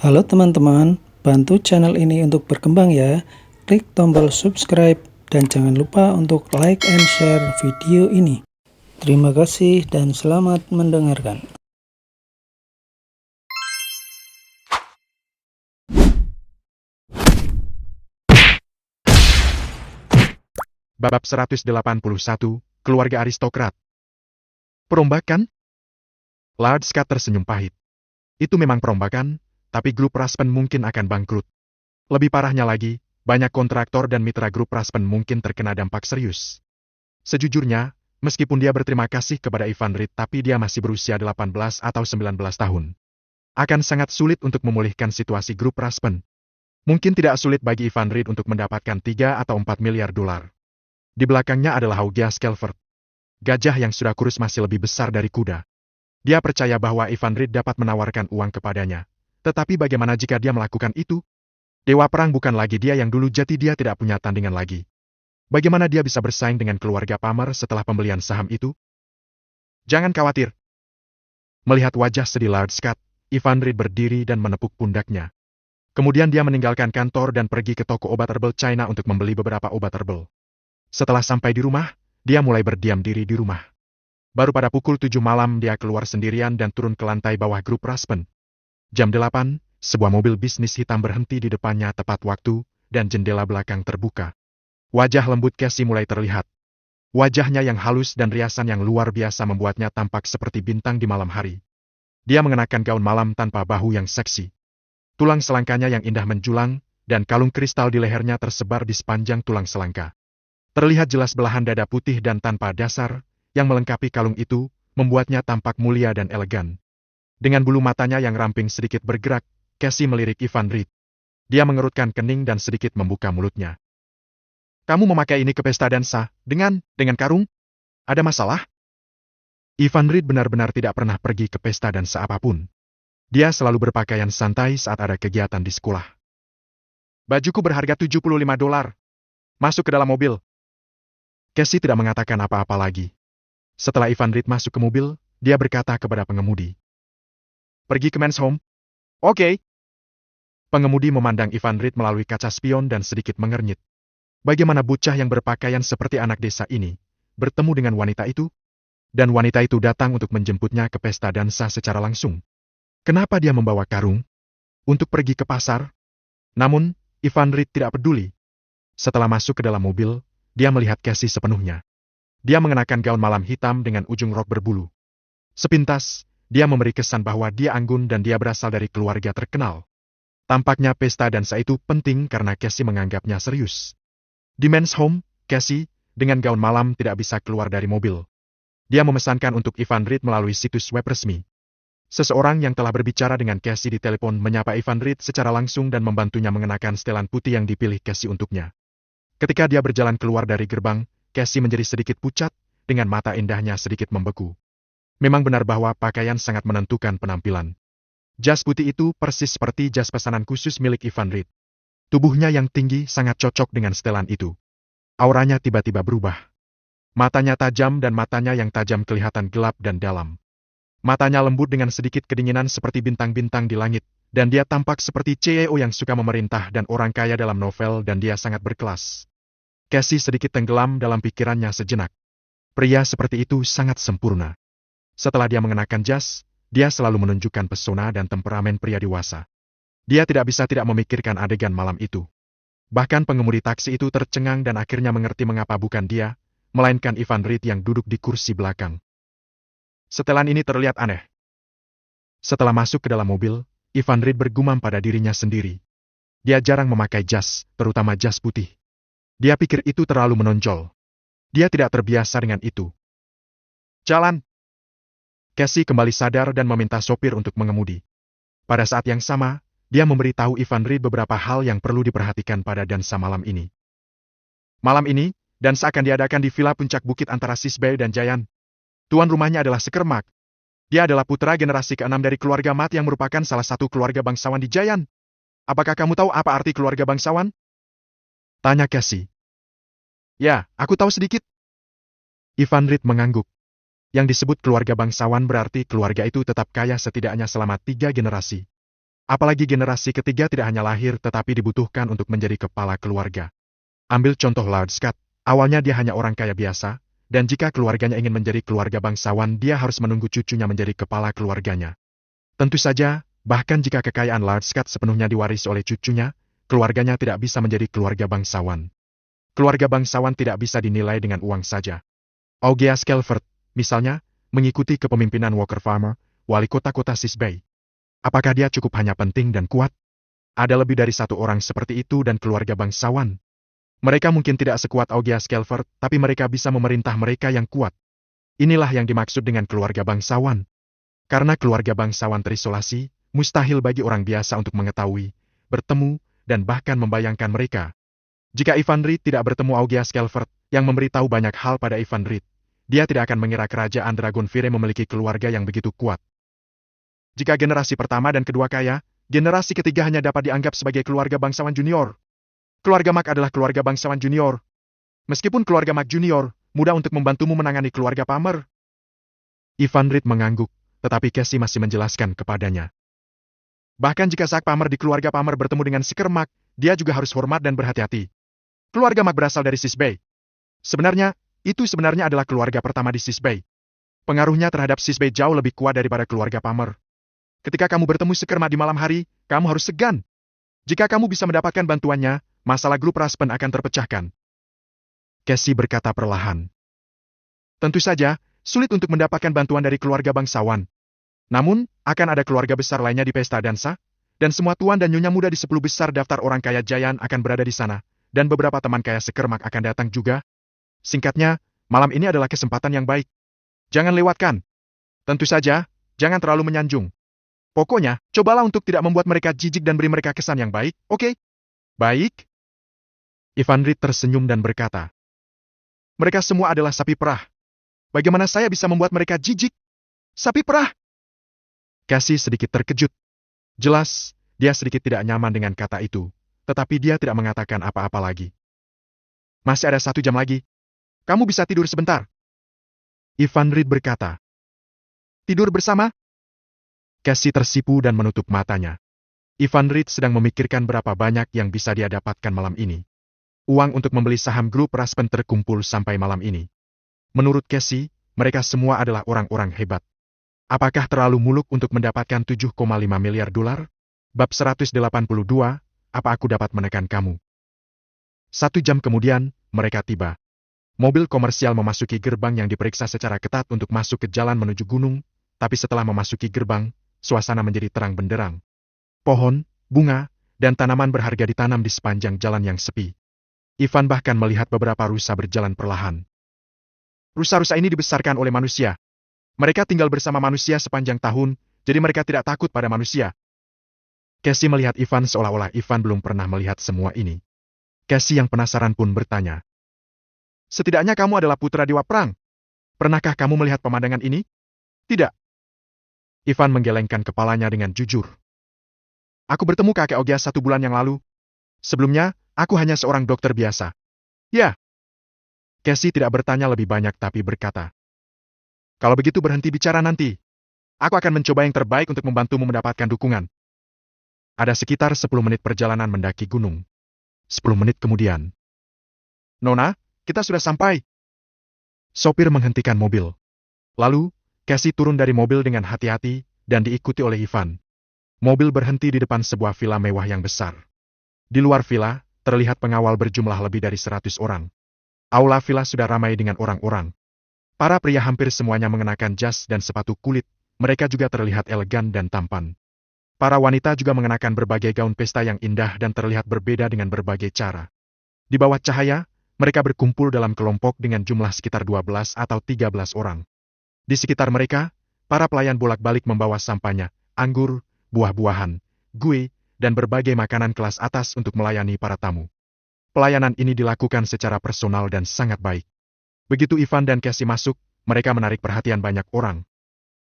Halo teman-teman, bantu channel ini untuk berkembang ya. Klik tombol subscribe dan jangan lupa untuk like and share video ini. Terima kasih dan selamat mendengarkan. Bab 181, Keluarga Aristokrat. Perombakan? Lard Scott tersenyum pahit. Itu memang perombakan, tapi grup Raspen mungkin akan bangkrut. Lebih parahnya lagi, banyak kontraktor dan mitra grup Raspen mungkin terkena dampak serius. Sejujurnya, meskipun dia berterima kasih kepada Ivan Reed tapi dia masih berusia 18 atau 19 tahun. Akan sangat sulit untuk memulihkan situasi grup Raspen. Mungkin tidak sulit bagi Ivan Reed untuk mendapatkan 3 atau 4 miliar dolar. Di belakangnya adalah Augias Kelvert. Gajah yang sudah kurus masih lebih besar dari kuda. Dia percaya bahwa Ivan Reed dapat menawarkan uang kepadanya. Tetapi bagaimana jika dia melakukan itu? Dewa Perang bukan lagi dia yang dulu, jadi dia tidak punya tandingan lagi. Bagaimana dia bisa bersaing dengan keluarga Palmer setelah pembelian saham itu? Jangan khawatir. Melihat wajah sedih Lard Scott, Ivan Reed berdiri dan menepuk pundaknya. Kemudian dia meninggalkan kantor dan pergi ke toko obat herbal China untuk membeli beberapa obat herbal. Setelah sampai di rumah, dia mulai berdiam diri di rumah. Baru pada pukul 7 malam dia keluar sendirian dan turun ke lantai bawah grup Raspen. Jam 8, sebuah mobil bisnis hitam berhenti di depannya tepat waktu, dan jendela belakang terbuka. Wajah lembut Casey mulai terlihat. Wajahnya yang halus dan riasan yang luar biasa membuatnya tampak seperti bintang di malam hari. Dia mengenakan gaun malam tanpa bahu yang seksi. Tulang selangkanya yang indah menjulang, dan kalung kristal di lehernya tersebar di sepanjang tulang selangka. Terlihat jelas belahan dada putih dan tanpa dasar, yang melengkapi kalung itu, membuatnya tampak mulia dan elegan. Dengan bulu matanya yang ramping sedikit bergerak, Casey melirik Ivan Reed. Dia mengerutkan kening dan sedikit membuka mulutnya. Kamu memakai ini ke pesta dansa, dengan karung? Ada masalah? Ivan Reed benar-benar tidak pernah pergi ke pesta dansa apapun. Dia selalu berpakaian santai saat ada kegiatan di sekolah. Bajuku berharga $75. Masuk ke dalam mobil. Casey tidak mengatakan apa-apa lagi. Setelah Ivan Reed masuk ke mobil, dia berkata kepada pengemudi. Pergi ke men's home? Oke. Pengemudi memandang Ivan Reed melalui kaca spion dan sedikit mengernyit. Bagaimana bocah yang berpakaian seperti anak desa ini bertemu dengan wanita itu? Dan wanita itu datang untuk menjemputnya ke pesta dansa secara langsung. Kenapa dia membawa karung? Untuk pergi ke pasar? Namun, Ivan Reed tidak peduli. Setelah masuk ke dalam mobil, dia melihat Casey sepenuhnya. Dia mengenakan gaun malam hitam dengan ujung rok berbulu. Sepintas, dia memberi kesan bahwa dia anggun dan dia berasal dari keluarga terkenal. Tampaknya pesta dansa itu penting karena Casey menganggapnya serius. Di men's home, Casey, dengan gaun malam tidak bisa keluar dari mobil. Dia memesankan untuk Ivan Reed melalui situs web resmi. Seseorang yang telah berbicara dengan Casey di telepon menyapa Ivan Reed secara langsung dan membantunya mengenakan setelan putih yang dipilih Casey untuknya. Ketika dia berjalan keluar dari gerbang, Casey menjadi sedikit pucat, dengan mata indahnya sedikit membeku. Memang benar bahwa pakaian sangat menentukan penampilan. Jas putih itu persis seperti jas pesanan khusus milik Ivan Reed. Tubuhnya yang tinggi sangat cocok dengan setelan itu. Auranya tiba-tiba berubah. Matanya tajam dan matanya yang tajam kelihatan gelap dan dalam. Matanya lembut dengan sedikit kedinginan seperti bintang-bintang di langit, dan dia tampak seperti CEO yang suka memerintah dan orang kaya dalam novel dan dia sangat berkelas. Casey sedikit tenggelam dalam pikirannya sejenak. Pria seperti itu sangat sempurna. Setelah dia mengenakan jas, dia selalu menunjukkan pesona dan temperamen pria dewasa. Dia tidak bisa tidak memikirkan adegan malam itu. Bahkan pengemudi taksi itu tercengang dan akhirnya mengerti mengapa bukan dia, melainkan Ivan Reed yang duduk di kursi belakang. Setelan ini terlihat aneh. Setelah masuk ke dalam mobil, Ivan Reed bergumam pada dirinya sendiri. Dia jarang memakai jas, terutama jas putih. Dia pikir itu terlalu menonjol. Dia tidak terbiasa dengan itu. Jalan. Casey kembali sadar dan meminta sopir untuk mengemudi. Pada saat yang sama, dia memberitahu Ivan Reed beberapa hal yang perlu diperhatikan pada dansa malam ini. Malam ini, dansa akan diadakan di Villa Puncak Bukit antara Sisbey dan Jayan. Tuan rumahnya adalah Sekermak. Dia adalah putra generasi ke-6 dari keluarga Mat yang merupakan salah satu keluarga bangsawan di Jayan. Apakah kamu tahu apa arti keluarga bangsawan? Tanya Casey. Ya, aku tahu sedikit. Ivan Reed mengangguk. Yang disebut keluarga bangsawan berarti keluarga itu tetap kaya setidaknya selama 3 generasi. Apalagi generasi ketiga tidak hanya lahir tetapi dibutuhkan untuk menjadi kepala keluarga. Ambil contoh Lard Scott, awalnya dia hanya orang kaya biasa, dan jika keluarganya ingin menjadi keluarga bangsawan dia harus menunggu cucunya menjadi kepala keluarganya. Tentu saja, bahkan jika kekayaan Lard Scott sepenuhnya diwarisi oleh cucunya, keluarganya tidak bisa menjadi keluarga bangsawan. Keluarga bangsawan tidak bisa dinilai dengan uang saja. Augeas Calvert, misalnya, mengikuti kepemimpinan Walker Farmer, wali kota Sis Bay. Apakah dia cukup hanya penting dan kuat? Ada lebih dari satu orang seperti itu dan keluarga bangsawan. Mereka mungkin tidak sekuat Augeas Calvert, tapi mereka bisa memerintah mereka yang kuat. Inilah yang dimaksud dengan keluarga bangsawan. Karena keluarga bangsawan terisolasi, mustahil bagi orang biasa untuk mengetahui, bertemu, dan bahkan membayangkan mereka. Jika Ivan Reed tidak bertemu Augeas Calvert, yang memberitahu banyak hal pada Ivan Reed, dia tidak akan mengira kerajaan Dragonfire memiliki keluarga yang begitu kuat. Jika generasi pertama dan kedua kaya, generasi ketiga hanya dapat dianggap sebagai keluarga bangsawan junior. Keluarga Mac adalah keluarga bangsawan junior. Meskipun keluarga Mac junior, mudah untuk membantumu menangani keluarga Palmer. Ivan Reed mengangguk, tetapi Casey masih menjelaskan kepadanya. Bahkan jika Zach Palmer di keluarga Palmer bertemu dengan Seeker Mac, dia juga harus hormat dan berhati-hati. Keluarga Mac berasal dari Sis Bay. Itu sebenarnya adalah keluarga pertama di Sis Bay. Pengaruhnya terhadap Sis Bay jauh lebih kuat daripada keluarga Palmer. Ketika kamu bertemu Seeker Mac di malam hari, kamu harus segan. Jika kamu bisa mendapatkan bantuannya, masalah grup Raspen akan terpecahkan. Casey berkata perlahan. Tentu saja, sulit untuk mendapatkan bantuan dari keluarga bangsawan. Namun, akan ada keluarga besar lainnya di pesta dansa, dan semua tuan dan nyonya muda di 10 besar daftar orang kaya Giant akan berada di sana, dan beberapa teman kaya Seeker Mac akan datang juga. Singkatnya, malam ini adalah kesempatan yang baik. Jangan lewatkan. Tentu saja, jangan terlalu menyanjung. Pokoknya, cobalah untuk tidak membuat mereka jijik dan beri mereka kesan yang baik, oke? Baik? Ivan Reed tersenyum dan berkata, mereka semua adalah sapi perah. Bagaimana saya bisa membuat mereka jijik? Sapi perah! Casey sedikit terkejut. Jelas, dia sedikit tidak nyaman dengan kata itu, tetapi dia tidak mengatakan apa-apa lagi. Masih ada 1 jam lagi. Kamu bisa tidur sebentar. Ivan Reed berkata. Tidur bersama? Casey tersipu dan menutup matanya. Ivan Reed sedang memikirkan berapa banyak yang bisa dia dapatkan malam ini. Uang untuk membeli saham grup Raspen terkumpul sampai malam ini. Menurut Casey, mereka semua adalah orang-orang hebat. Apakah terlalu muluk untuk mendapatkan 7,5 miliar dolar? Bab 182, apa aku dapat menekan kamu? 1 jam kemudian, mereka tiba. Mobil komersial memasuki gerbang yang diperiksa secara ketat untuk masuk ke jalan menuju gunung, tapi setelah memasuki gerbang, suasana menjadi terang benderang. Pohon, bunga, dan tanaman berharga ditanam di sepanjang jalan yang sepi. Ivan bahkan melihat beberapa rusa berjalan perlahan. Rusa-rusa ini dibesarkan oleh manusia. Mereka tinggal bersama manusia sepanjang tahun, jadi mereka tidak takut pada manusia. Casey melihat Ivan seolah-olah Ivan belum pernah melihat semua ini. Casey yang penasaran pun bertanya. Setidaknya kamu adalah putra dewa perang. Pernahkah kamu melihat pemandangan ini? Tidak. Ivan menggelengkan kepalanya dengan jujur. Aku bertemu kakek Augeas 1 bulan yang lalu. Sebelumnya, aku hanya seorang dokter biasa. Ya. Casey tidak bertanya lebih banyak tapi berkata. Kalau begitu berhenti bicara nanti. Aku akan mencoba yang terbaik untuk membantumu mendapatkan dukungan. Ada sekitar 10 menit perjalanan mendaki gunung. 10 menit kemudian. Nona, kita sudah sampai. Sopir menghentikan mobil. Lalu, Casey turun dari mobil dengan hati-hati dan diikuti oleh Ivan. Mobil berhenti di depan sebuah villa mewah yang besar. Di luar villa, terlihat pengawal berjumlah lebih dari 100 orang. Aula villa sudah ramai dengan orang-orang. Para pria hampir semuanya mengenakan jas dan sepatu kulit, mereka juga terlihat elegan dan tampan. Para wanita juga mengenakan berbagai gaun pesta yang indah dan terlihat berbeda dengan berbagai cara. Di bawah cahaya, mereka berkumpul dalam kelompok dengan jumlah sekitar 12 atau 13 orang. Di sekitar mereka, para pelayan bolak-balik membawa sampahnya, anggur, buah-buahan, kue, dan berbagai makanan kelas atas untuk melayani para tamu. Pelayanan ini dilakukan secara personal dan sangat baik. Begitu Ivan dan Casey masuk, mereka menarik perhatian banyak orang.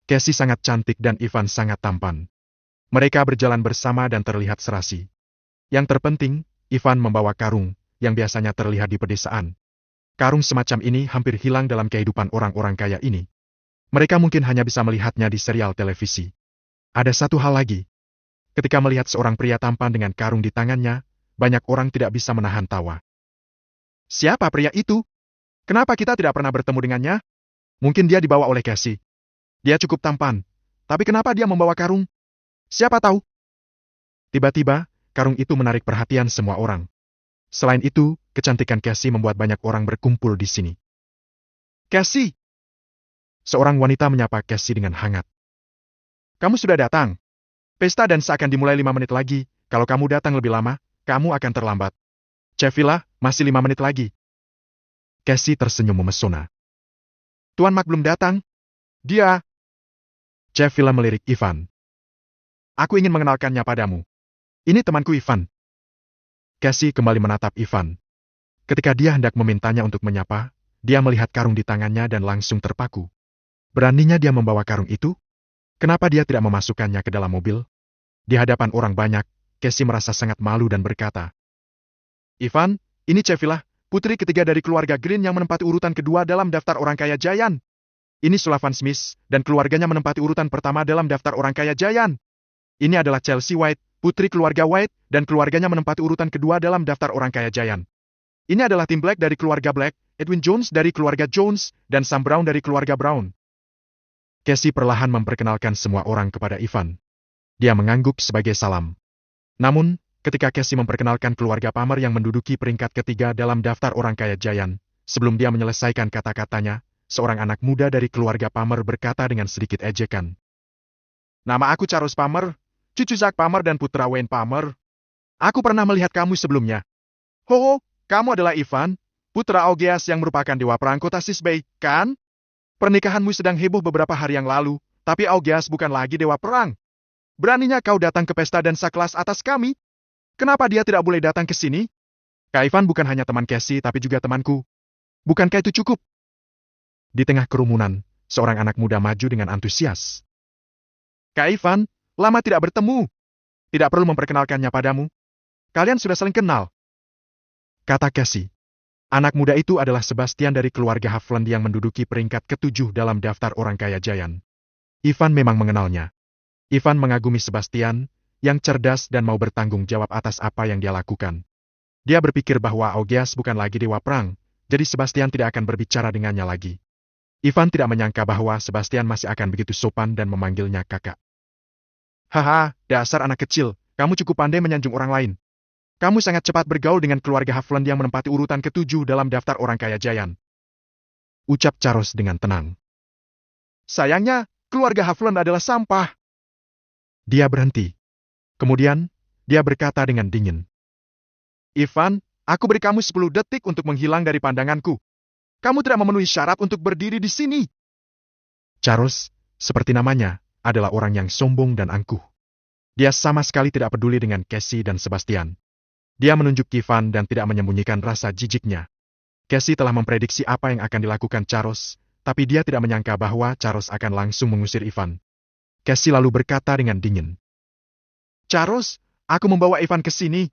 Casey sangat cantik dan Ivan sangat tampan. Mereka berjalan bersama dan terlihat serasi. Yang terpenting, Ivan membawa karung, yang biasanya terlihat di pedesaan. Karung semacam ini hampir hilang dalam kehidupan orang-orang kaya ini. Mereka mungkin hanya bisa melihatnya di serial televisi. Ada satu hal lagi. Ketika melihat seorang pria tampan dengan karung di tangannya, banyak orang tidak bisa menahan tawa. Siapa pria itu? Kenapa kita tidak pernah bertemu dengannya? Mungkin dia dibawa oleh Cassie. Dia cukup tampan. Tapi kenapa dia membawa karung? Siapa tahu? Tiba-tiba, karung itu menarik perhatian semua orang. Selain itu, kecantikan Cassie membuat banyak orang berkumpul di sini. Cassie! Seorang wanita menyapa Cassie dengan hangat. Kamu sudah datang. Pesta dansa akan dimulai 5 menit lagi. Kalau kamu datang lebih lama, kamu akan terlambat. Cevilla, masih 5 menit lagi. Cassie tersenyum memesona. Tuan Mark belum datang. Dia. Cevilla melirik Ivan. Aku ingin mengenalkannya padamu. Ini temanku Ivan. Cassie kembali menatap Ivan. Ketika dia hendak memintanya untuk menyapa, dia melihat karung di tangannya dan langsung terpaku. Beraninya dia membawa karung itu? Kenapa dia tidak memasukkannya ke dalam mobil? Di hadapan orang banyak, Cassie merasa sangat malu dan berkata, Ivan, ini Cevilla, putri ketiga dari keluarga Green yang menempati urutan kedua dalam daftar orang kaya Giant. Ini Sullivan Smith, dan keluarganya menempati urutan pertama dalam daftar orang kaya Giant. Ini adalah Chelsea White, putri keluarga White, dan keluarganya menempati urutan kedua dalam daftar orang kaya Giant. Ini adalah Tim Black dari keluarga Black, Edwin Jones dari keluarga Jones, dan Sam Brown dari keluarga Brown. Cassie perlahan memperkenalkan semua orang kepada Ivan. Dia mengangguk sebagai salam. Namun, ketika Cassie memperkenalkan keluarga Palmer yang menduduki peringkat ketiga dalam daftar orang kaya Giant, sebelum dia menyelesaikan kata-katanya, seorang anak muda dari keluarga Palmer berkata dengan sedikit ejekan. Nama aku Charles Palmer, cucu Zach Palmer dan putra Wayne Palmer. Aku pernah melihat kamu sebelumnya. Ho, kamu adalah Ivan, putra Augeas yang merupakan dewa perang kota Sisbey, kan? Pernikahanmu sedang heboh beberapa hari yang lalu, tapi Augeas bukan lagi dewa perang. Beraninya kau datang ke pesta dansa kelas atas kami? Kenapa dia tidak boleh datang ke sini? Kak Ivan bukan hanya teman Cassie tapi juga temanku. Bukankah itu cukup? Di tengah kerumunan, seorang anak muda maju dengan antusias. Kak Ivan, lama tidak bertemu. Tidak perlu memperkenalkannya padamu. Kalian sudah saling kenal. Kata Cassie. Anak muda itu adalah Sebastian dari keluarga Havland yang menduduki peringkat ke-7 dalam daftar orang kaya Giant. Ivan memang mengenalnya. Ivan mengagumi Sebastian, yang cerdas dan mau bertanggung jawab atas apa yang dia lakukan. Dia berpikir bahwa Augeas bukan lagi dewa perang, jadi Sebastian tidak akan berbicara dengannya lagi. Ivan tidak menyangka bahwa Sebastian masih akan begitu sopan dan memanggilnya kakak. Haha, dasar anak kecil, kamu cukup pandai menyanjung orang lain. Kamu sangat cepat bergaul dengan keluarga Havland yang menempati urutan ke-7 dalam daftar orang kaya Giant. Ucap Charles dengan tenang. Sayangnya, keluarga Havland adalah sampah. Dia berhenti. Kemudian, dia berkata dengan dingin. Ivan, aku beri kamu 10 detik untuk menghilang dari pandanganku. Kamu tidak memenuhi syarat untuk berdiri di sini. Charles, seperti namanya, adalah orang yang sombong dan angkuh. Dia sama sekali tidak peduli dengan Cassie dan Sebastian. Dia menunjuk Ivan dan tidak menyembunyikan rasa jijiknya. Cassie telah memprediksi apa yang akan dilakukan Charles, tapi dia tidak menyangka bahwa Charles akan langsung mengusir Ivan. Cassie lalu berkata dengan dingin. Charles, aku membawa Ivan ke sini.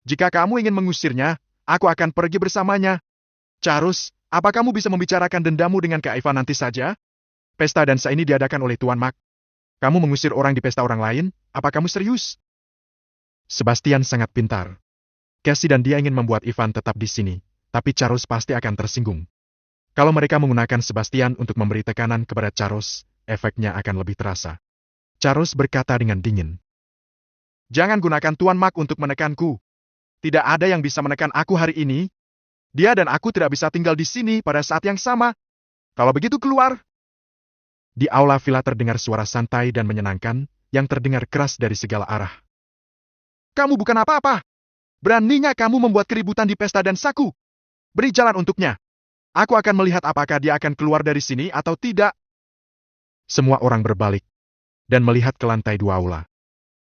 Jika kamu ingin mengusirnya, aku akan pergi bersamanya. Charles, apa kamu bisa membicarakan dendamu dengan Kak Ivan nanti saja? Pesta dansa ini diadakan oleh Tuan Mark. Kamu mengusir orang di pesta orang lain, apa kamu serius? Sebastian sangat pintar. Cassie dan dia ingin membuat Ivan tetap di sini, tapi Charles pasti akan tersinggung. Kalau mereka menggunakan Sebastian untuk memberi tekanan kepada Charles, efeknya akan lebih terasa. Charles berkata dengan dingin. Jangan gunakan Tuan Mark untuk menekanku. Tidak ada yang bisa menekan aku hari ini. Dia dan aku tidak bisa tinggal di sini pada saat yang sama. Kalau begitu keluar. Di aula villa terdengar suara santai dan menyenangkan, yang terdengar keras dari segala arah. Kamu bukan apa-apa. Beraninya kamu membuat keributan di pesta dansaku. Beri jalan untuknya. Aku akan melihat apakah dia akan keluar dari sini atau tidak. Semua orang berbalik dan melihat ke lantai 2 aula.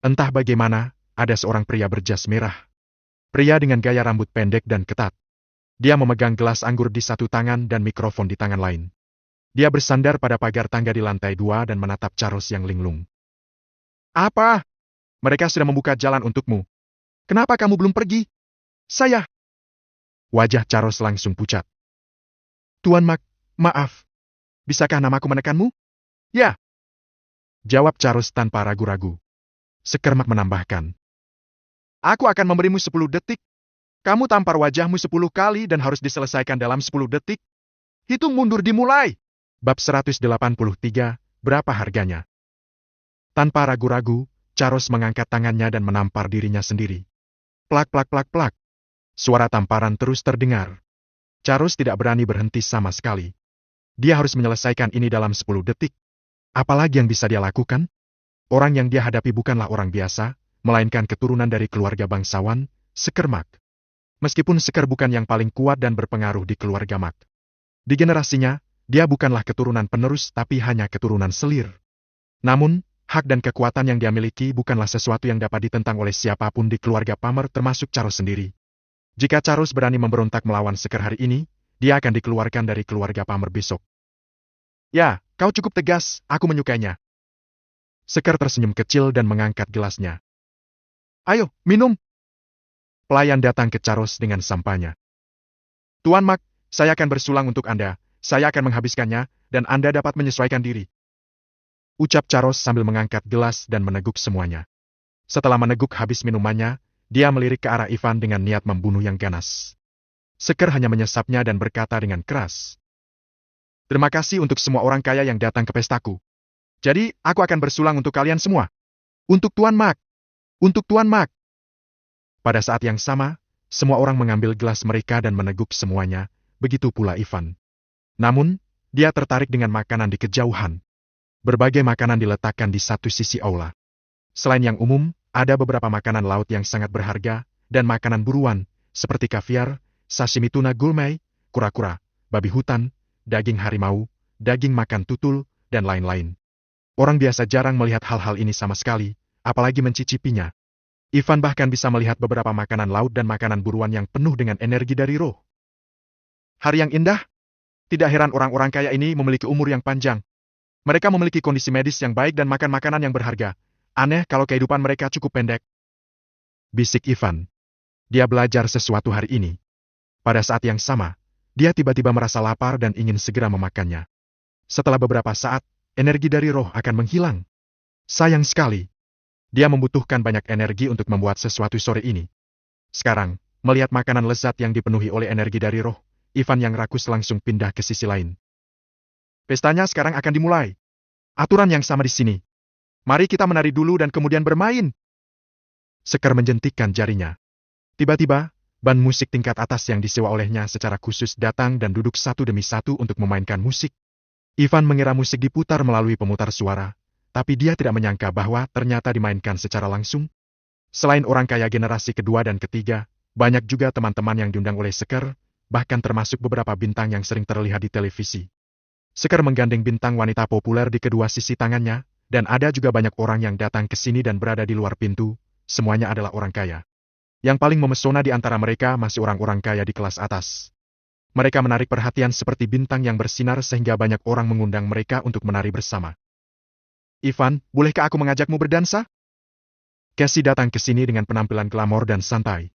Entah bagaimana, ada seorang pria berjas merah. Pria dengan gaya rambut pendek dan ketat. Dia memegang gelas anggur di satu tangan dan mikrofon di tangan lain. Dia bersandar pada pagar tangga di lantai 2 dan menatap Charles yang linglung. Apa? Mereka sudah membuka jalan untukmu. Kenapa kamu belum pergi? Saya. Wajah Charles langsung pucat. Tuan Mark, maaf. Bisakah namaku menekanmu? Ya. Jawab Charles tanpa ragu-ragu. Seker menambahkan. Aku akan memberimu 10 detik. Kamu tampar wajahmu 10 kali dan harus diselesaikan dalam 10 detik. Hitung mundur dimulai. Bab 183, berapa harganya? Tanpa ragu-ragu, Charles mengangkat tangannya dan menampar dirinya sendiri. Plak plak plak plak. Suara tamparan terus terdengar. Charles tidak berani berhenti sama sekali. Dia harus menyelesaikan ini dalam 10 detik. Apalagi yang bisa dia lakukan? Orang yang dia hadapi bukanlah orang biasa, melainkan keturunan dari keluarga bangsawan, Seker Mak. Meskipun Seker bukan yang paling kuat dan berpengaruh di keluarga Mak. Di generasinya, dia bukanlah keturunan penerus tapi hanya keturunan selir. Namun, hak dan kekuatan yang dia miliki bukanlah sesuatu yang dapat ditentang oleh siapapun di keluarga Pamer termasuk Charles sendiri. Jika Charles berani memberontak melawan Seker hari ini, dia akan dikeluarkan dari keluarga Pamer besok. Ya, kau cukup tegas, aku menyukainya. Seker tersenyum kecil dan mengangkat gelasnya. Ayo, minum. Pelayan datang ke Charles dengan sampahnya. Tuan Mak, saya akan bersulang untuk Anda. Saya akan menghabiskannya, dan Anda dapat menyesuaikan diri. Ucap Charles sambil mengangkat gelas dan meneguk semuanya. Setelah meneguk habis minumannya, dia melirik ke arah Ivan dengan niat membunuh yang ganas. Seker hanya menyesapnya dan berkata dengan keras. Terima kasih untuk semua orang kaya yang datang ke pestaku. Jadi, aku akan bersulang untuk kalian semua. Untuk Tuan Mak. Untuk Tuan Mak. Pada saat yang sama, semua orang mengambil gelas mereka dan meneguk semuanya, begitu pula Ivan. Namun, dia tertarik dengan makanan di kejauhan. Berbagai makanan diletakkan di satu sisi aula. Selain yang umum, ada beberapa makanan laut yang sangat berharga, dan makanan buruan, seperti kaviar, sashimi tuna gulmai, kura-kura, babi hutan, daging harimau, daging makan tutul, dan lain-lain. Orang biasa jarang melihat hal-hal ini sama sekali, apalagi mencicipinya. Ivan bahkan bisa melihat beberapa makanan laut dan makanan buruan yang penuh dengan energi dari roh. Hari yang indah? Tidak heran orang-orang kaya ini memiliki umur yang panjang. Mereka memiliki kondisi medis yang baik dan makan makanan yang berharga. Aneh kalau kehidupan mereka cukup pendek. Bisik Ivan. Dia belajar sesuatu hari ini. Pada saat yang sama, dia tiba-tiba merasa lapar dan ingin segera memakannya. Setelah beberapa saat, energi dari roh akan menghilang. Sayang sekali. Dia membutuhkan banyak energi untuk membuat sesuatu sore ini. Sekarang, melihat makanan lezat yang dipenuhi oleh energi dari roh, Ivan yang rakus langsung pindah ke sisi lain. Pestanya sekarang akan dimulai. Aturan yang sama di sini. Mari kita menari dulu dan kemudian bermain. Seker menjentikkan jarinya. Tiba-tiba, band musik tingkat atas yang disewa olehnya secara khusus datang dan duduk satu demi satu untuk memainkan musik. Ivan mengira musik diputar melalui pemutar suara, tapi dia tidak menyangka bahwa ternyata dimainkan secara langsung. Selain orang kaya generasi kedua dan ketiga, banyak juga teman-teman yang diundang oleh Seker, bahkan termasuk beberapa bintang yang sering terlihat di televisi. Seker menggandeng bintang wanita populer di kedua sisi tangannya, dan ada juga banyak orang yang datang ke sini dan berada di luar pintu, semuanya adalah orang kaya. Yang paling memesona di antara mereka masih orang-orang kaya di kelas atas. Mereka menarik perhatian seperti bintang yang bersinar sehingga banyak orang mengundang mereka untuk menari bersama. Ivan, bolehkah aku mengajakmu berdansa? Cassie datang ke sini dengan penampilan glamor dan santai.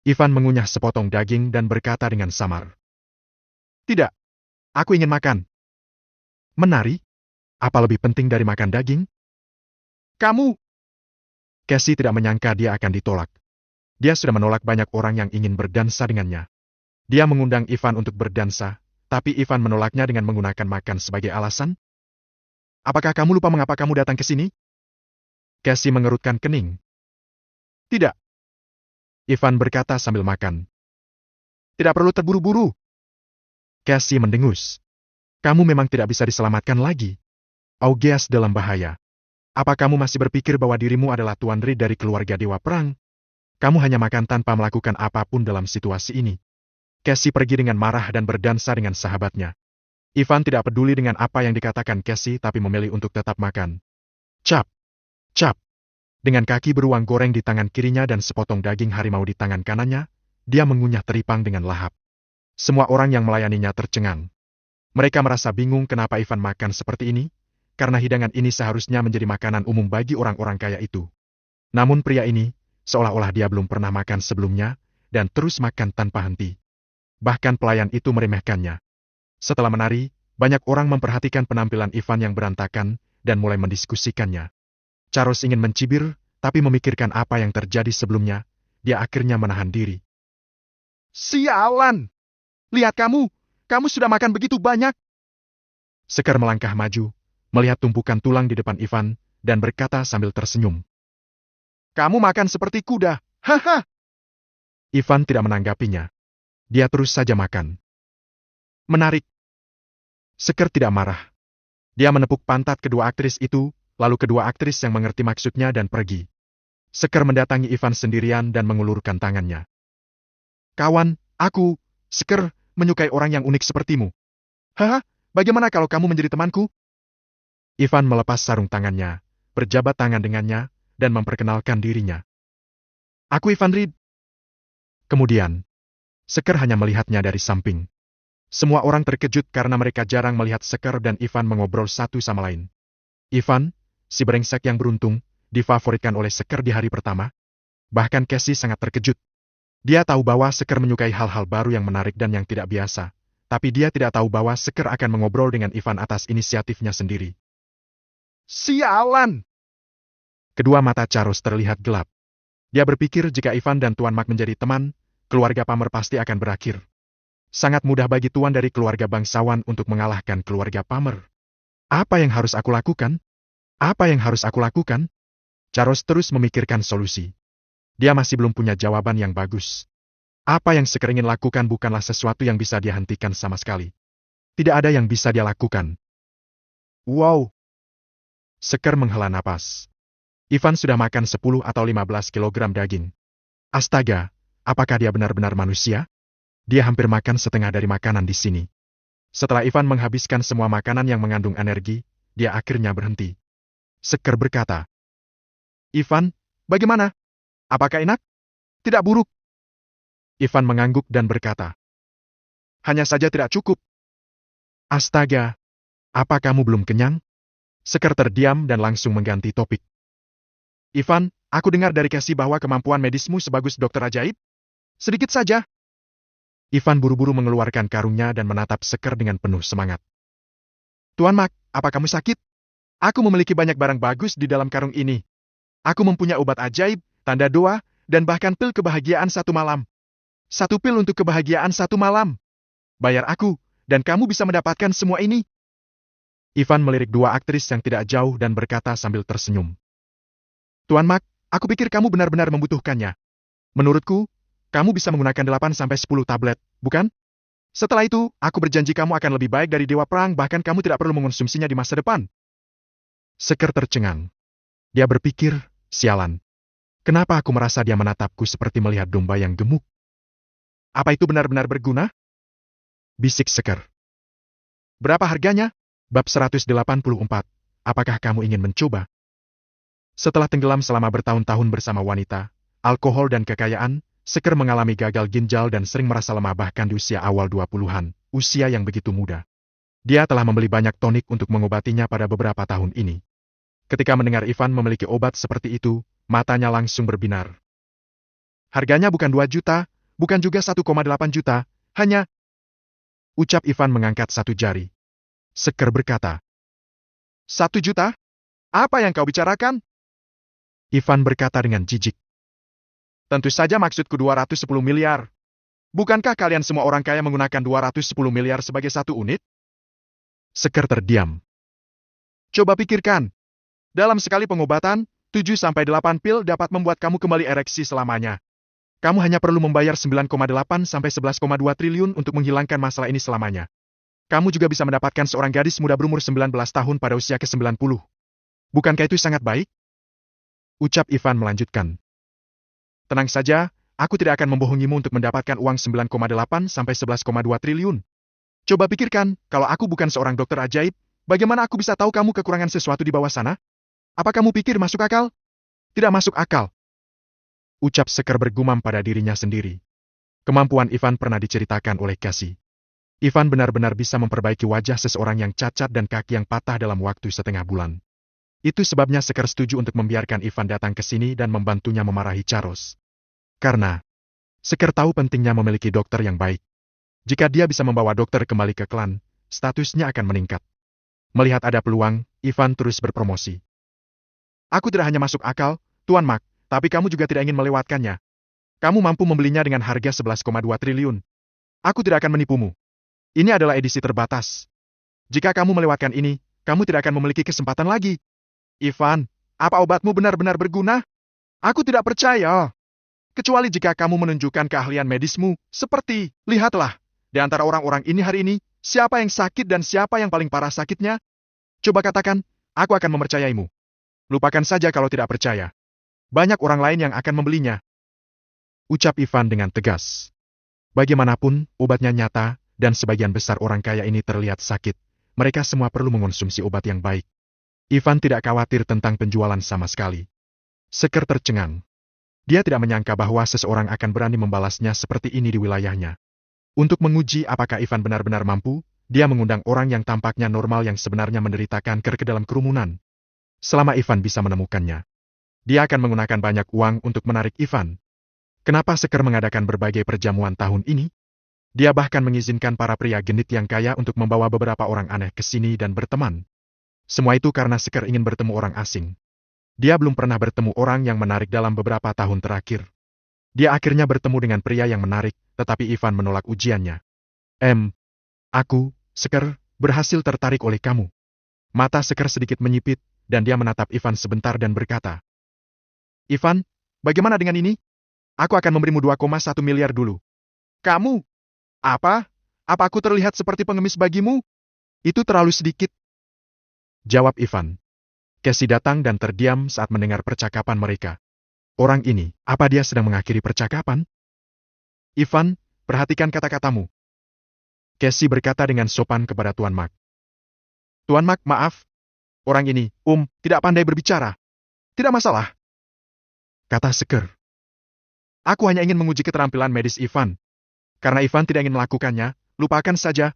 Ivan mengunyah sepotong daging dan berkata dengan samar. Tidak, aku ingin makan. Menari? Apa lebih penting dari makan daging? Kamu! Cassie tidak menyangka dia akan ditolak. Dia sudah menolak banyak orang yang ingin berdansa dengannya. Dia mengundang Ivan untuk berdansa, tapi Ivan menolaknya dengan menggunakan makan sebagai alasan. Apakah kamu lupa mengapa kamu datang ke sini? Cassie mengerutkan kening. Tidak. Ivan berkata sambil makan. Tidak perlu terburu-buru. Cassie mendengus. Kamu memang tidak bisa diselamatkan lagi. Augeas dalam bahaya. Apa kamu masih berpikir bahwa dirimu adalah Tuan Reed dari keluarga Dewa Perang? Kamu hanya makan tanpa melakukan apapun dalam situasi ini. Cassie pergi dengan marah dan berdansa dengan sahabatnya. Ivan tidak peduli dengan apa yang dikatakan Cassie tapi memilih untuk tetap makan. Cap! Cap! Dengan kaki beruang goreng di tangan kirinya dan sepotong daging harimau di tangan kanannya, dia mengunyah teripang dengan lahap. Semua orang yang melayaninya tercengang. Mereka merasa bingung kenapa Ivan makan seperti ini, karena hidangan ini seharusnya menjadi makanan umum bagi orang-orang kaya itu. Namun pria ini, seolah-olah dia belum pernah makan sebelumnya, dan terus makan tanpa henti. Bahkan pelayan itu meremehkannya. Setelah menari, banyak orang memperhatikan penampilan Ivan yang berantakan, dan mulai mendiskusikannya. Charles ingin mencibir, tapi memikirkan apa yang terjadi sebelumnya, dia akhirnya menahan diri. Sialan! Lihat kamu sudah makan begitu banyak. Sekar melangkah maju, melihat tumpukan tulang di depan Ivan, dan berkata sambil tersenyum. Kamu makan seperti kuda, haha! Ivan tidak menanggapinya. Dia terus saja makan. Menarik. Sekar tidak marah. Dia menepuk pantat kedua aktris itu, lalu kedua aktris yang mengerti maksudnya dan pergi. Sekar mendatangi Ivan sendirian dan mengulurkan tangannya. Kawan, aku, Sekar, menyukai orang yang unik sepertimu. Haha, bagaimana kalau kamu menjadi temanku? Ivan melepas sarung tangannya, berjabat tangan dengannya, dan memperkenalkan dirinya. Aku Ivan Reed. Kemudian, Sekar hanya melihatnya dari samping. Semua orang terkejut karena mereka jarang melihat Sekar dan Ivan mengobrol satu sama lain. Ivan, si brengsek yang beruntung, difavoritkan oleh Sekar di hari pertama. Bahkan Casey sangat terkejut. Dia tahu bahwa Sekar menyukai hal-hal baru yang menarik dan yang tidak biasa, tapi dia tidak tahu bahwa Sekar akan mengobrol dengan Ivan atas inisiatifnya sendiri. Sialan! Kedua mata Charles terlihat gelap. Dia berpikir jika Ivan dan Tuan Mac menjadi teman, keluarga Palmer pasti akan berakhir. Sangat mudah bagi tuan dari keluarga bangsawan untuk mengalahkan keluarga Palmer. Apa yang harus aku lakukan? Apa yang harus aku lakukan? Charles terus memikirkan solusi. Dia masih belum punya jawaban yang bagus. Apa yang Sekar ingin lakukan bukanlah sesuatu yang bisa dia hentikan sama sekali. Tidak ada yang bisa dia lakukan. Wow! Sekar menghela napas. Ivan sudah makan 10 atau 15 kilogram daging. Astaga, apakah dia benar-benar manusia? Dia hampir makan setengah dari makanan di sini. Setelah Ivan menghabiskan semua makanan yang mengandung energi, dia akhirnya berhenti. Sekar berkata, Ivan, bagaimana? Apakah enak? Tidak buruk. Ivan mengangguk dan berkata, hanya saja tidak cukup. Astaga, apa kamu belum kenyang? Sekar terdiam dan langsung mengganti topik. Ivan, aku dengar dari Casey bahwa kemampuan medismu sebagus dokter ajaib. Sedikit saja. Ivan buru-buru mengeluarkan karungnya dan menatap Sekar dengan penuh semangat. Tuan Mac, apa kamu sakit? Aku memiliki banyak barang bagus di dalam karung ini. Aku mempunyai obat ajaib, tanda doa, dan bahkan pil kebahagiaan 1 malam. 1 pil untuk kebahagiaan 1 malam. Bayar aku, dan kamu bisa mendapatkan semua ini. Ivan melirik dua aktris yang tidak jauh dan berkata sambil tersenyum. Tuan Mac, aku pikir kamu benar-benar membutuhkannya. Menurutku, kamu bisa menggunakan 8-10 tablet, bukan? Setelah itu, aku berjanji kamu akan lebih baik dari Dewa Perang, bahkan kamu tidak perlu mengonsumsinya di masa depan. Sekar tercengang. Dia berpikir, sialan. Kenapa aku merasa dia menatapku seperti melihat domba yang gemuk? Apa itu benar-benar berguna? Bisik Sekar. Berapa harganya? Bab 184. Apakah kamu ingin mencoba? Setelah tenggelam selama bertahun-tahun bersama wanita, alkohol dan kekayaan, Sekar mengalami gagal ginjal dan sering merasa lemah bahkan di usia awal 20-an, usia yang begitu muda. Dia telah membeli banyak tonik untuk mengobatinya pada beberapa tahun ini. Ketika mendengar Ivan memiliki obat seperti itu, matanya langsung berbinar. Harganya bukan 2 juta, bukan juga 1,8 juta, hanya... Ucap Ivan mengangkat satu jari. Sekar berkata, 1 juta? Apa yang kau bicarakan? Ivan berkata dengan jijik. Tentu saja maksudku 210 miliar. Bukankah kalian semua orang kaya menggunakan 210 miliar sebagai 1 unit? Sekar terdiam. Coba pikirkan. Dalam sekali pengobatan, 7-8 pil dapat membuat kamu kembali ereksi selamanya. Kamu hanya perlu membayar 9,8-11,2 triliun untuk menghilangkan masalah ini selamanya. Kamu juga bisa mendapatkan seorang gadis muda berumur 19 tahun pada usia ke-90. Bukankah itu sangat baik? Ucap Ivan melanjutkan. Tenang saja, aku tidak akan membohongimu untuk mendapatkan uang 9,8-11,2 triliun. Coba pikirkan, kalau aku bukan seorang dokter ajaib, bagaimana aku bisa tahu kamu kekurangan sesuatu di bawah sana? Apa kamu pikir masuk akal? Tidak masuk akal. Ucap Sekar bergumam pada dirinya sendiri. Kemampuan Ivan pernah diceritakan oleh Casey. Ivan benar-benar bisa memperbaiki wajah seseorang yang cacat dan kaki yang patah dalam waktu setengah bulan. Itu sebabnya Sekar setuju untuk membiarkan Ivan datang ke sini dan membantunya memarahi Charles. Karena Sekar tahu pentingnya memiliki dokter yang baik. Jika dia bisa membawa dokter kembali ke klan, statusnya akan meningkat. Melihat ada peluang, Ivan terus berpromosi. Aku tidak hanya masuk akal, Tuan Mak, tapi kamu juga tidak ingin melewatkannya. Kamu mampu membelinya dengan harga 11,2 triliun. Aku tidak akan menipumu. Ini adalah edisi terbatas. Jika kamu melewatkan ini, kamu tidak akan memiliki kesempatan lagi. Ivan, apa obatmu benar-benar berguna? Aku tidak percaya. Kecuali jika kamu menunjukkan keahlian medismu, seperti, lihatlah, di antara orang-orang ini hari ini, siapa yang sakit dan siapa yang paling parah sakitnya? Coba katakan, aku akan mempercayaimu. Lupakan saja kalau tidak percaya. Banyak orang lain yang akan membelinya. Ucap Ivan dengan tegas. Bagaimanapun, obatnya nyata, dan sebagian besar orang kaya ini terlihat sakit. Mereka semua perlu mengonsumsi obat yang baik. Ivan tidak khawatir tentang penjualan sama sekali. Sekar tercengang. Dia tidak menyangka bahwa seseorang akan berani membalasnya seperti ini di wilayahnya. Untuk menguji apakah Ivan benar-benar mampu, dia mengundang orang yang tampaknya normal yang sebenarnya menderita kanker ke dalam kerumunan. Selama Ivan bisa menemukannya, dia akan menggunakan banyak uang untuk menarik Ivan. Kenapa Sekar mengadakan berbagai perjamuan tahun ini? Dia bahkan mengizinkan para pria genit yang kaya untuk membawa beberapa orang aneh ke sini dan berteman. Semua itu karena Sekar ingin bertemu orang asing. Dia belum pernah bertemu orang yang menarik dalam beberapa tahun terakhir. Dia akhirnya bertemu dengan pria yang menarik, tetapi Ivan menolak ujiannya. Aku, Sekar, berhasil tertarik oleh kamu. Mata Sekar sedikit menyipit, dan dia menatap Ivan sebentar dan berkata, Ivan, bagaimana dengan ini? Aku akan memberimu 2,1 miliar dulu. Kamu? Apa? Apa aku terlihat seperti pengemis bagimu? Itu terlalu sedikit. Jawab Ivan. Cassie datang dan terdiam saat mendengar percakapan mereka. Orang ini, apa dia sedang mengakhiri percakapan? Ivan, perhatikan kata-katamu. Cassie berkata dengan sopan kepada Tuan Mak. Tuan Mak, maaf. Orang ini, tidak pandai berbicara. Tidak masalah. Kata Sekar. Aku hanya ingin menguji keterampilan medis Ivan. Karena Ivan tidak ingin melakukannya, lupakan saja,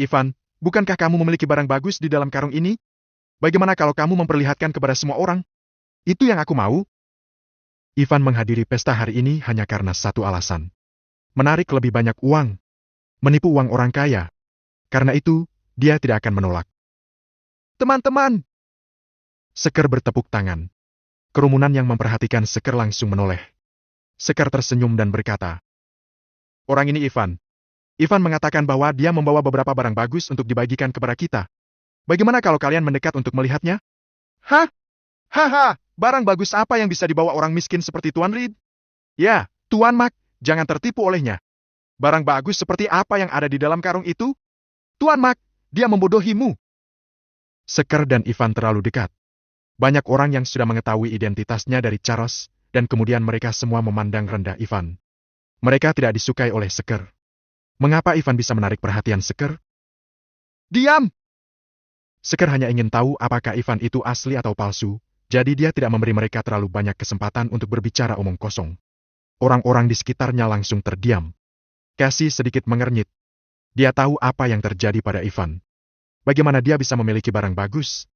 Ivan, bukankah kamu memiliki barang bagus di dalam karung ini? Bagaimana kalau kamu memperlihatkan kepada semua orang? Itu yang aku mau. Ivan menghadiri pesta hari ini hanya karena satu alasan. Menarik lebih banyak uang. Menipu uang orang kaya. Karena itu, dia tidak akan menolak. Teman-teman! Sekar bertepuk tangan. Kerumunan yang memperhatikan Sekar langsung menoleh. Sekar tersenyum dan berkata, orang ini Ivan. Ivan mengatakan bahwa dia membawa beberapa barang bagus untuk dibagikan kepada kita. Bagaimana kalau kalian mendekat untuk melihatnya? Hah? Haha, barang bagus apa yang bisa dibawa orang miskin seperti Tuan Reed? Ya, Tuan Mak, jangan tertipu olehnya. Barang bagus seperti apa yang ada di dalam karung itu? Tuan Mak, dia membodohimu. Sekar dan Ivan terlalu dekat. Banyak orang yang sudah mengetahui identitasnya dari Charles, dan kemudian mereka semua memandang rendah Ivan. Mereka tidak disukai oleh Sekar. Mengapa Ivan bisa menarik perhatian Sekar? Diam! Sekar hanya ingin tahu apakah Ivan itu asli atau palsu, jadi dia tidak memberi mereka terlalu banyak kesempatan untuk berbicara omong kosong. Orang-orang di sekitarnya langsung terdiam. Cassie sedikit mengernyit. Dia tahu apa yang terjadi pada Ivan. Bagaimana dia bisa memiliki barang bagus?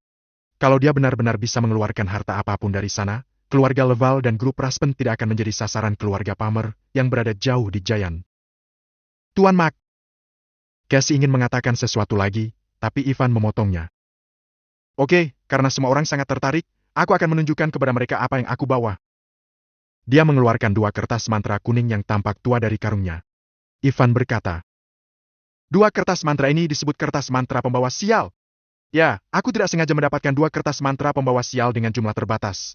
Kalau dia benar-benar bisa mengeluarkan harta apapun dari sana, keluarga Leval dan grup Raspen tidak akan menjadi sasaran keluarga Palmer yang berada jauh di Giant. Tuan Mak. Cassie ingin mengatakan sesuatu lagi, tapi Ivan memotongnya. Oke, karena semua orang sangat tertarik, aku akan menunjukkan kepada mereka apa yang aku bawa. Dia mengeluarkan 2 kertas mantra kuning yang tampak tua dari karungnya. Ivan berkata, 2 kertas mantra ini disebut kertas mantra pembawa sial. Ya, aku tidak sengaja mendapatkan 2 kertas mantra pembawa sial dengan jumlah terbatas.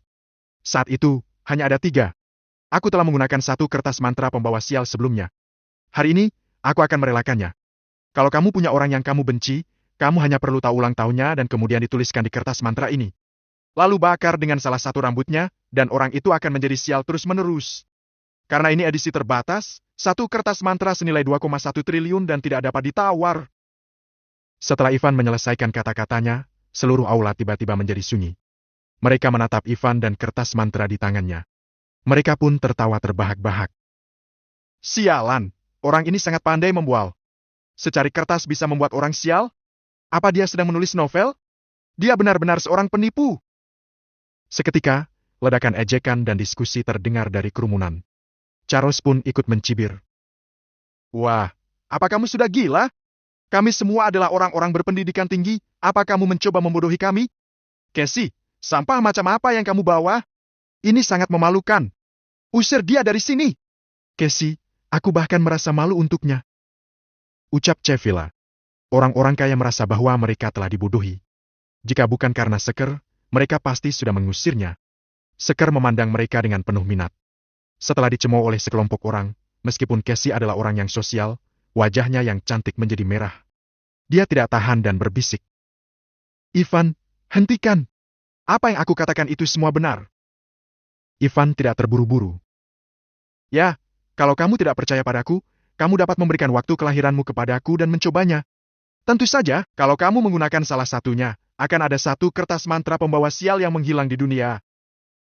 Saat itu, hanya ada 3. Aku telah menggunakan 1 kertas mantra pembawa sial sebelumnya. Hari ini, aku akan merelakannya. Kalau kamu punya orang yang kamu benci, kamu hanya perlu tahu ulang tahunnya dan kemudian dituliskan di kertas mantra ini. Lalu bakar dengan salah satu rambutnya, dan orang itu akan menjadi sial terus-menerus. Karena ini edisi terbatas, 1 kertas mantra senilai 2,1 triliun dan tidak dapat ditawar. Setelah Ivan menyelesaikan kata-katanya, seluruh aula tiba-tiba menjadi sunyi. Mereka menatap Ivan dan kertas mantra di tangannya. Mereka pun tertawa terbahak-bahak. Sialan, orang ini sangat pandai membual. Secari kertas bisa membuat orang sial? Apa dia sedang menulis novel? Dia benar-benar seorang penipu. Seketika, ledakan ejekan dan diskusi terdengar dari kerumunan. Charles pun ikut mencibir. Wah, apa kamu sudah gila? Kami semua adalah orang-orang berpendidikan tinggi, apa kamu mencoba membodohi kami? Cassie, sampah macam apa yang kamu bawa? Ini sangat memalukan. Usir dia dari sini. Casey, aku bahkan merasa malu untuknya. Ucap Cevilla. Orang-orang kaya merasa bahwa mereka telah dibodohi. Jika bukan karena Seker, mereka pasti sudah mengusirnya. Seker memandang mereka dengan penuh minat. Setelah dicemooh oleh sekelompok orang, meskipun Casey adalah orang yang sosial, wajahnya yang cantik menjadi merah. Dia tidak tahan dan berbisik. Ivan, hentikan. Apa yang aku katakan itu semua benar. Ivan tidak terburu-buru. Ya, kalau kamu tidak percaya padaku, kamu dapat memberikan waktu kelahiranmu kepadaku dan mencobanya. Tentu saja, kalau kamu menggunakan salah satunya, akan ada satu kertas mantra pembawa sial yang menghilang di dunia.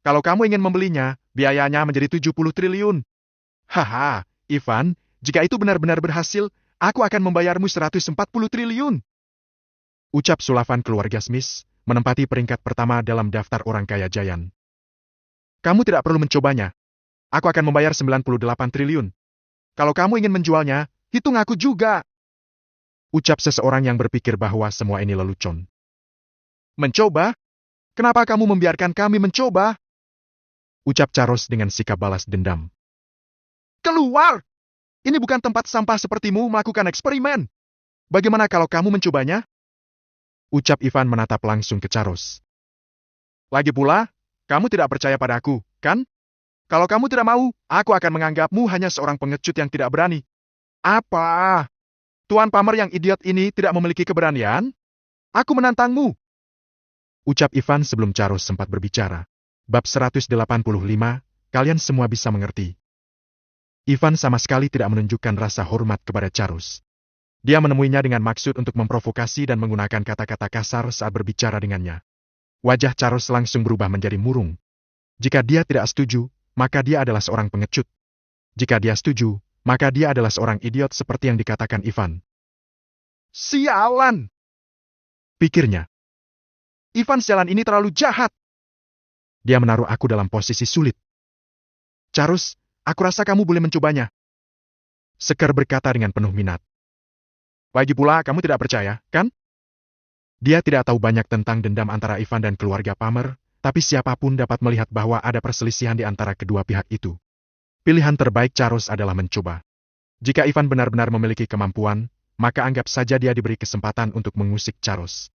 Kalau kamu ingin membelinya, biayanya menjadi 70 triliun. Haha, Ivan, jika itu benar-benar berhasil, aku akan membayarmu 140 triliun. Ucap Sullivan keluarga Smith, menempati peringkat pertama dalam daftar orang kaya Giant. Kamu tidak perlu mencobanya. Aku akan membayar 98 triliun. Kalau kamu ingin menjualnya, hitung aku juga. Ucap seseorang yang berpikir bahwa semua ini lelucon. Mencoba? Kenapa kamu membiarkan kami mencoba? Ucap Charles dengan sikap balas dendam. Keluar! Ini bukan tempat sampah sepertimu melakukan eksperimen. Bagaimana kalau kamu mencobanya? Ucap Ivan menatap langsung ke Charles. Lagi pula, kamu tidak percaya padaku, kan? Kalau kamu tidak mau, aku akan menganggapmu hanya seorang pengecut yang tidak berani. Apa? Tuan Pamer yang idiot ini tidak memiliki keberanian? Aku menantangmu. Ucap Ivan sebelum Charles sempat berbicara. Bab 185, kalian semua bisa mengerti. Ivan sama sekali tidak menunjukkan rasa hormat kepada Charles. Dia menemuinya dengan maksud untuk memprovokasi dan menggunakan kata-kata kasar saat berbicara dengannya. Wajah Charles langsung berubah menjadi murung. Jika dia tidak setuju, maka dia adalah seorang pengecut. Jika dia setuju, maka dia adalah seorang idiot seperti yang dikatakan Ivan. Sialan! Pikirnya. Ivan sialan ini terlalu jahat. Dia menaruh aku dalam posisi sulit. Charles, aku rasa kamu boleh mencobanya. Seker berkata dengan penuh minat. Lagi pula, kamu tidak percaya, kan? Dia tidak tahu banyak tentang dendam antara Ivan dan keluarga Pamer, tapi siapapun dapat melihat bahwa ada perselisihan di antara kedua pihak itu. Pilihan terbaik Charles adalah mencoba. Jika Ivan benar-benar memiliki kemampuan, maka anggap saja dia diberi kesempatan untuk mengusik Charles.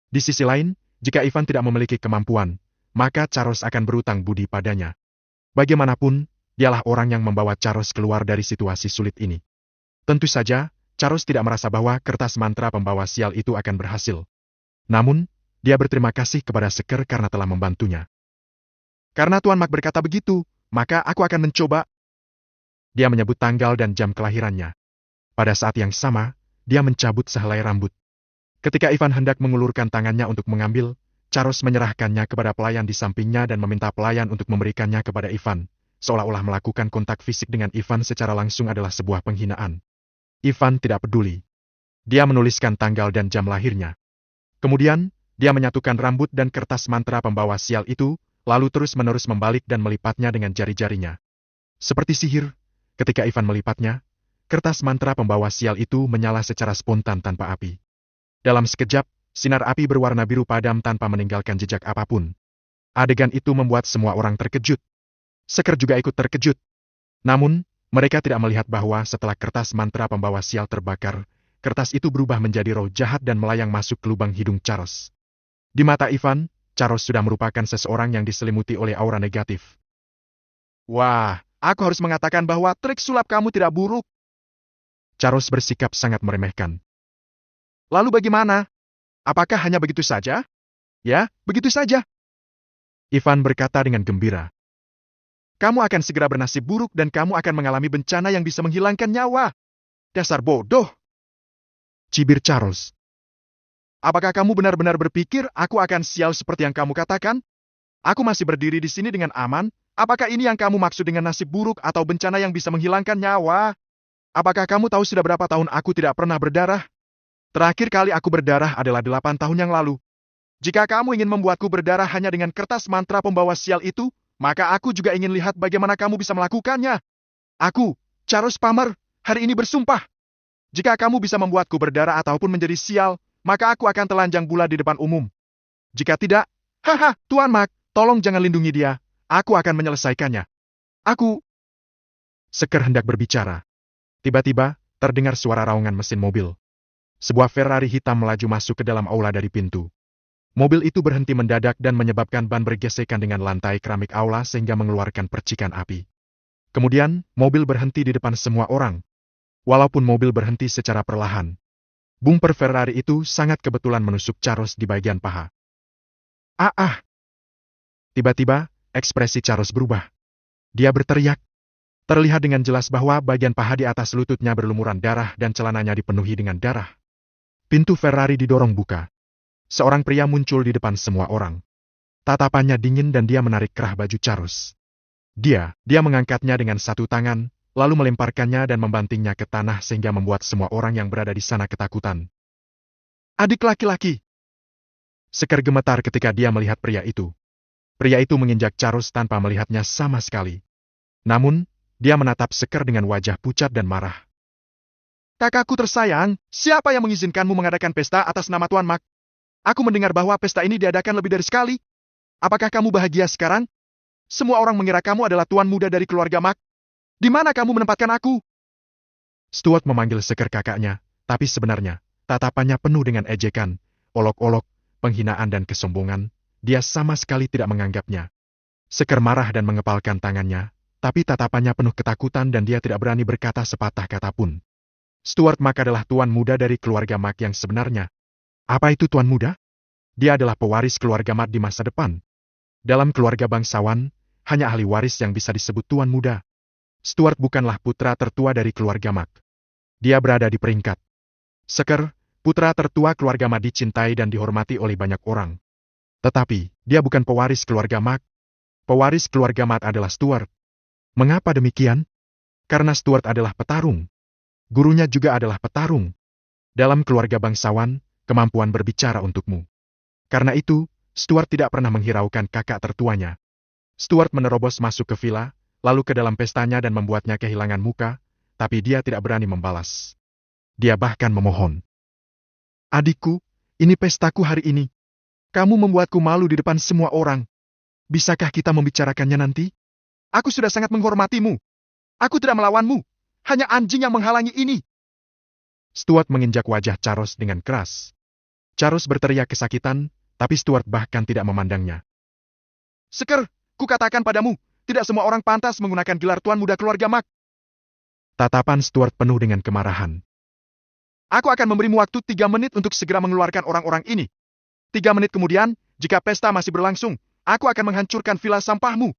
Di sisi lain, jika Ivan tidak memiliki kemampuan, maka Charles akan berutang budi padanya. Bagaimanapun, dialah orang yang membawa Charles keluar dari situasi sulit ini. Tentu saja, Charles tidak merasa bahwa kertas mantra pembawa sial itu akan berhasil. Namun, dia berterima kasih kepada Seker karena telah membantunya. Karena Tuan Mac berkata begitu, maka aku akan mencoba. Dia menyebut tanggal dan jam kelahirannya. Pada saat yang sama, dia mencabut sehelai rambut. Ketika Ivan hendak mengulurkan tangannya untuk mengambil, Charles menyerahkannya kepada pelayan di sampingnya dan meminta pelayan untuk memberikannya kepada Ivan, seolah-olah melakukan kontak fisik dengan Ivan secara langsung adalah sebuah penghinaan. Ivan tidak peduli. Dia menuliskan tanggal dan jam lahirnya. Kemudian, dia menyatukan rambut dan kertas mantra pembawa sial itu, lalu terus-menerus membalik dan melipatnya dengan jari-jarinya. Seperti sihir, ketika Ivan melipatnya, kertas mantra pembawa sial itu menyala secara spontan tanpa api. Dalam sekejap, sinar api berwarna biru padam tanpa meninggalkan jejak apapun. Adegan itu membuat semua orang terkejut. Seker juga ikut terkejut. Namun, mereka tidak melihat bahwa setelah kertas mantra pembawa sial terbakar, kertas itu berubah menjadi roh jahat dan melayang masuk ke lubang hidung Charles. Di mata Ivan, Charles sudah merupakan seseorang yang diselimuti oleh aura negatif. Wah, aku harus mengatakan bahwa trik sulap kamu tidak buruk. Charles bersikap sangat meremehkan. Lalu bagaimana? Apakah hanya begitu saja? Ya, begitu saja. Ivan berkata dengan gembira. Kamu akan segera bernasib buruk dan kamu akan mengalami bencana yang bisa menghilangkan nyawa. Dasar bodoh. Cibir Charles. Apakah kamu benar-benar berpikir aku akan sial seperti yang kamu katakan? Aku masih berdiri di sini dengan aman. Apakah ini yang kamu maksud dengan nasib buruk atau bencana yang bisa menghilangkan nyawa? Apakah kamu tahu sudah berapa tahun aku tidak pernah berdarah? Terakhir kali aku berdarah adalah 8 tahun yang lalu. Jika kamu ingin membuatku berdarah hanya dengan kertas mantra pembawa sial itu, maka aku juga ingin lihat bagaimana kamu bisa melakukannya. Aku, Charles Pamer, hari ini bersumpah. Jika kamu bisa membuatku berdarah ataupun menjadi sial, maka aku akan telanjang bulat di depan umum. Jika tidak, haha, Tuan Mac, tolong jangan lindungi dia. Aku akan menyelesaikannya. Aku... Sekar hendak berbicara. Tiba-tiba, terdengar suara raungan mesin mobil. Sebuah Ferrari hitam melaju masuk ke dalam aula dari pintu. Mobil itu berhenti mendadak dan menyebabkan ban bergesekan dengan lantai keramik aula sehingga mengeluarkan percikan api. Kemudian, mobil berhenti di depan semua orang. Walaupun mobil berhenti secara perlahan, bumper Ferrari itu sangat kebetulan menusuk Charles di bagian paha. Ah! Tiba-tiba, ekspresi Charles berubah. Dia berteriak. Terlihat dengan jelas bahwa bagian paha di atas lututnya berlumuran darah dan celananya dipenuhi dengan darah. Pintu Ferrari didorong buka. Seorang pria muncul di depan semua orang. Tatapannya dingin dan dia menarik kerah baju Charles. Dia mengangkatnya dengan satu tangan, lalu melemparkannya dan membantingnya ke tanah sehingga membuat semua orang yang berada di sana ketakutan. Adik laki-laki! Sekar gemetar ketika dia melihat pria itu. Pria itu menginjak Charles tanpa melihatnya sama sekali. Namun, dia menatap Sekar dengan wajah pucat dan marah. Kakakku tersayang, siapa yang mengizinkanmu mengadakan pesta atas nama Tuan Mak? Aku mendengar bahwa pesta ini diadakan lebih dari sekali. Apakah kamu bahagia sekarang? Semua orang mengira kamu adalah tuan muda dari keluarga Mak. Di mana kamu menempatkan aku? Stuart memanggil Sekar kakaknya, tapi sebenarnya, tatapannya penuh dengan ejekan, olok-olok, penghinaan dan kesombongan. Dia sama sekali tidak menganggapnya. Sekar marah dan mengepalkan tangannya, tapi tatapannya penuh ketakutan dan dia tidak berani berkata sepatah kata pun. Stuart Mak adalah tuan muda dari keluarga Mak yang sebenarnya. Apa itu tuan muda? Dia adalah pewaris keluarga Mak di masa depan. Dalam keluarga bangsawan, hanya ahli waris yang bisa disebut tuan muda. Stuart bukanlah putra tertua dari keluarga Mak. Dia berada di peringkat. Sekar, putra tertua keluarga Mak dicintai dan dihormati oleh banyak orang. Tetapi, dia bukan pewaris keluarga Mak. Pewaris keluarga Mak adalah Stuart. Mengapa demikian? Karena Stuart adalah petarung. Gurunya juga adalah petarung. Dalam keluarga bangsawan, kemampuan berbicara untukmu. Karena itu, Stuart tidak pernah menghiraukan kakak tertuanya. Stuart menerobos masuk ke villa, lalu ke dalam pestanya dan membuatnya kehilangan muka, tapi dia tidak berani membalas. Dia bahkan memohon. Adikku, ini pestaku hari ini. Kamu membuatku malu di depan semua orang. Bisakah kita membicarakannya nanti? Aku sudah sangat menghormatimu. Aku tidak melawanmu. Hanya anjing yang menghalangi ini. Stuart menginjak wajah Charles dengan keras. Charles berteriak kesakitan, tapi Stuart bahkan tidak memandangnya. Sekar, kukatakan padamu, tidak semua orang pantas menggunakan gelar tuan muda keluarga Mak. Tatapan Stuart penuh dengan kemarahan. Aku akan memberimu waktu 3 menit untuk segera mengeluarkan orang-orang ini. 3 menit kemudian, jika pesta masih berlangsung, aku akan menghancurkan villa sampahmu.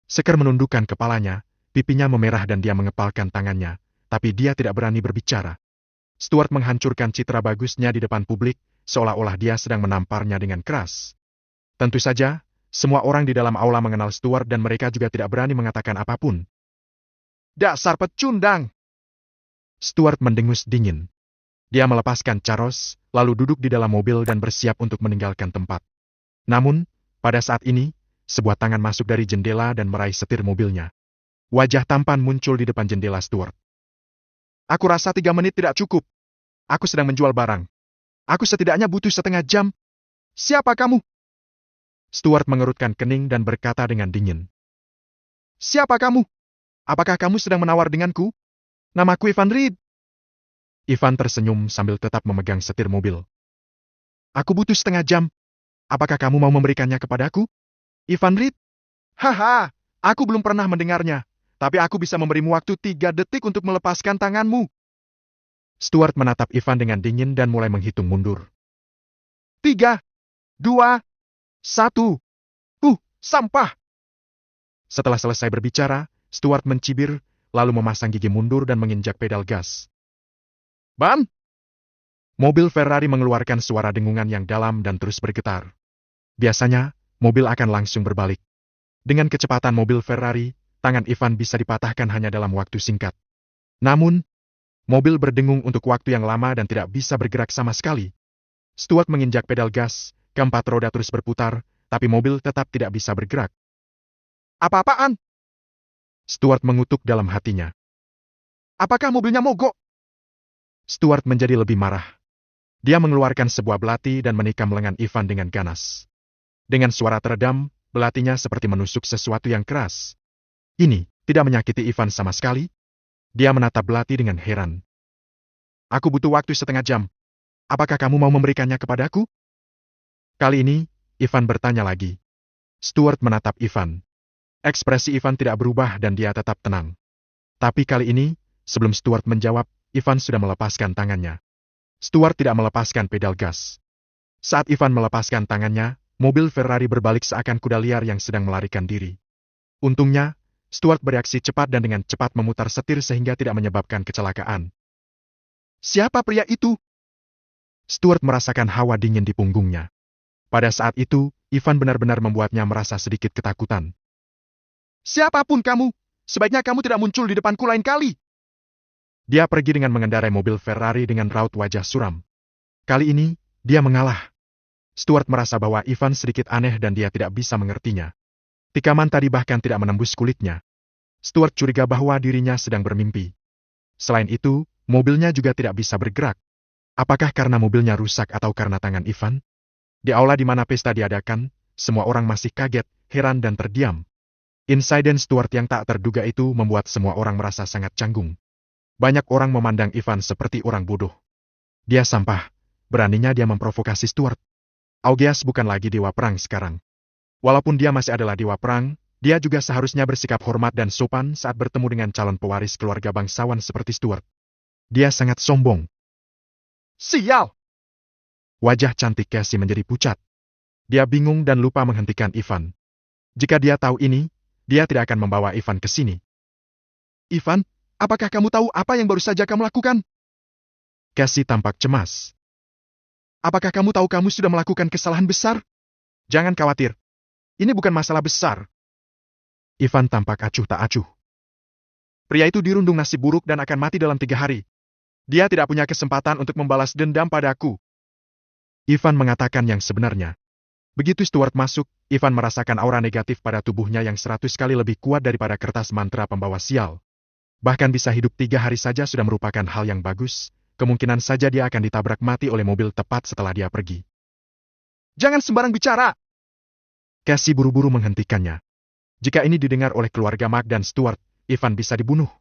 Sekar menundukkan kepalanya, pipinya memerah dan dia mengepalkan tangannya, tapi dia tidak berani berbicara. Stuart menghancurkan citra bagusnya di depan publik, seolah-olah dia sedang menamparnya dengan keras. Tentu saja, semua orang di dalam aula mengenal Stuart dan mereka juga tidak berani mengatakan apapun. Dasar pecundang! Stuart mendengus dingin. Dia melepaskan Charles, lalu duduk di dalam mobil dan bersiap untuk meninggalkan tempat. Namun, pada saat ini, sebuah tangan masuk dari jendela dan meraih setir mobilnya. Wajah tampan muncul di depan jendela Stuart. Aku rasa 3 menit tidak cukup. Aku sedang menjual barang. Aku setidaknya butuh setengah jam. Siapa kamu? Stuart mengerutkan kening dan berkata dengan dingin. Siapa kamu? Apakah kamu sedang menawar denganku? Namaku Ivan Reed. Ivan tersenyum sambil tetap memegang setir mobil. Aku butuh setengah jam. Apakah kamu mau memberikannya kepadaku? Ivan Reed? Haha, aku belum pernah mendengarnya. Tapi aku bisa memberimu waktu 3 detik untuk melepaskan tanganmu. Stuart menatap Ivan dengan dingin dan mulai menghitung mundur. 3, 2, 1. Sampah! Setelah selesai berbicara, Stuart mencibir, lalu memasang gigi mundur dan menginjak pedal gas. Bam! Mobil Ferrari mengeluarkan suara dengungan yang dalam dan terus bergetar. Biasanya, mobil akan langsung berbalik. Dengan kecepatan mobil Ferrari, tangan Ivan bisa dipatahkan hanya dalam waktu singkat. Namun, mobil berdengung untuk waktu yang lama dan tidak bisa bergerak sama sekali. Stuart menginjak pedal gas, keempat roda terus berputar, tapi mobil tetap tidak bisa bergerak. Apa-apaan? Stuart mengutuk dalam hatinya. Apakah mobilnya mogok? Stuart menjadi lebih marah. Dia mengeluarkan sebuah belati dan menikam lengan Ivan dengan ganas. Dengan suara teredam, belatinya seperti menusuk sesuatu yang keras. Ini tidak menyakiti Ivan sama sekali. Dia menatap belati dengan heran. Aku butuh waktu setengah jam. Apakah kamu mau memberikannya kepadaku? Kali ini, Ivan bertanya lagi. Stuart menatap Ivan. Ekspresi Ivan tidak berubah dan dia tetap tenang. Tapi kali ini, sebelum Stuart menjawab, Ivan sudah melepaskan tangannya. Stuart tidak melepaskan pedal gas. Saat Ivan melepaskan tangannya, mobil Ferrari berbalik seakan kuda liar yang sedang melarikan diri. Untungnya, Stuart bereaksi cepat dan dengan cepat memutar setir sehingga tidak menyebabkan kecelakaan. Siapa pria itu? Stuart merasakan hawa dingin di punggungnya. Pada saat itu, Ivan benar-benar membuatnya merasa sedikit ketakutan. Siapapun kamu, sebaiknya kamu tidak muncul di depanku lain kali. Dia pergi dengan mengendarai mobil Ferrari dengan raut wajah suram. Kali ini, dia mengalah. Stuart merasa bahwa Ivan sedikit aneh dan dia tidak bisa mengertinya. Tikaman tadi bahkan tidak menembus kulitnya. Stuart curiga bahwa dirinya sedang bermimpi. Selain itu, mobilnya juga tidak bisa bergerak. Apakah karena mobilnya rusak atau karena tangan Ivan? Di aula di mana pesta diadakan, semua orang masih kaget, heran dan terdiam. Insiden Stuart yang tak terduga itu membuat semua orang merasa sangat canggung. Banyak orang memandang Ivan seperti orang bodoh. Dia sampah, beraninya dia memprovokasi Stuart. Augeas bukan lagi dewa perang sekarang. Walaupun dia masih adalah dewa perang, dia juga seharusnya bersikap hormat dan sopan saat bertemu dengan calon pewaris keluarga bangsawan seperti Stuart. Dia sangat sombong. Sial! Wajah cantik Cassie menjadi pucat. Dia bingung dan lupa menghentikan Ivan. Jika dia tahu ini, dia tidak akan membawa Ivan ke sini. Ivan, apakah kamu tahu apa yang baru saja kamu lakukan? Cassie tampak cemas. Apakah kamu tahu kamu sudah melakukan kesalahan besar? Jangan khawatir. Ini bukan masalah besar. Ivan tampak acuh tak acuh. Pria itu dirundung nasib buruk dan akan mati dalam 3 hari. Dia tidak punya kesempatan untuk membalas dendam padaku. Ivan mengatakan yang sebenarnya. Begitu Stuart masuk, Ivan merasakan aura negatif pada tubuhnya yang 100 kali lebih kuat daripada kertas mantra pembawa sial. Bahkan bisa hidup 3 hari saja sudah merupakan hal yang bagus, kemungkinan saja dia akan ditabrak mati oleh mobil tepat setelah dia pergi. Jangan sembarang bicara! Cassie buru-buru menghentikannya. Jika ini didengar oleh keluarga Mark dan Stuart, Ivan bisa dibunuh.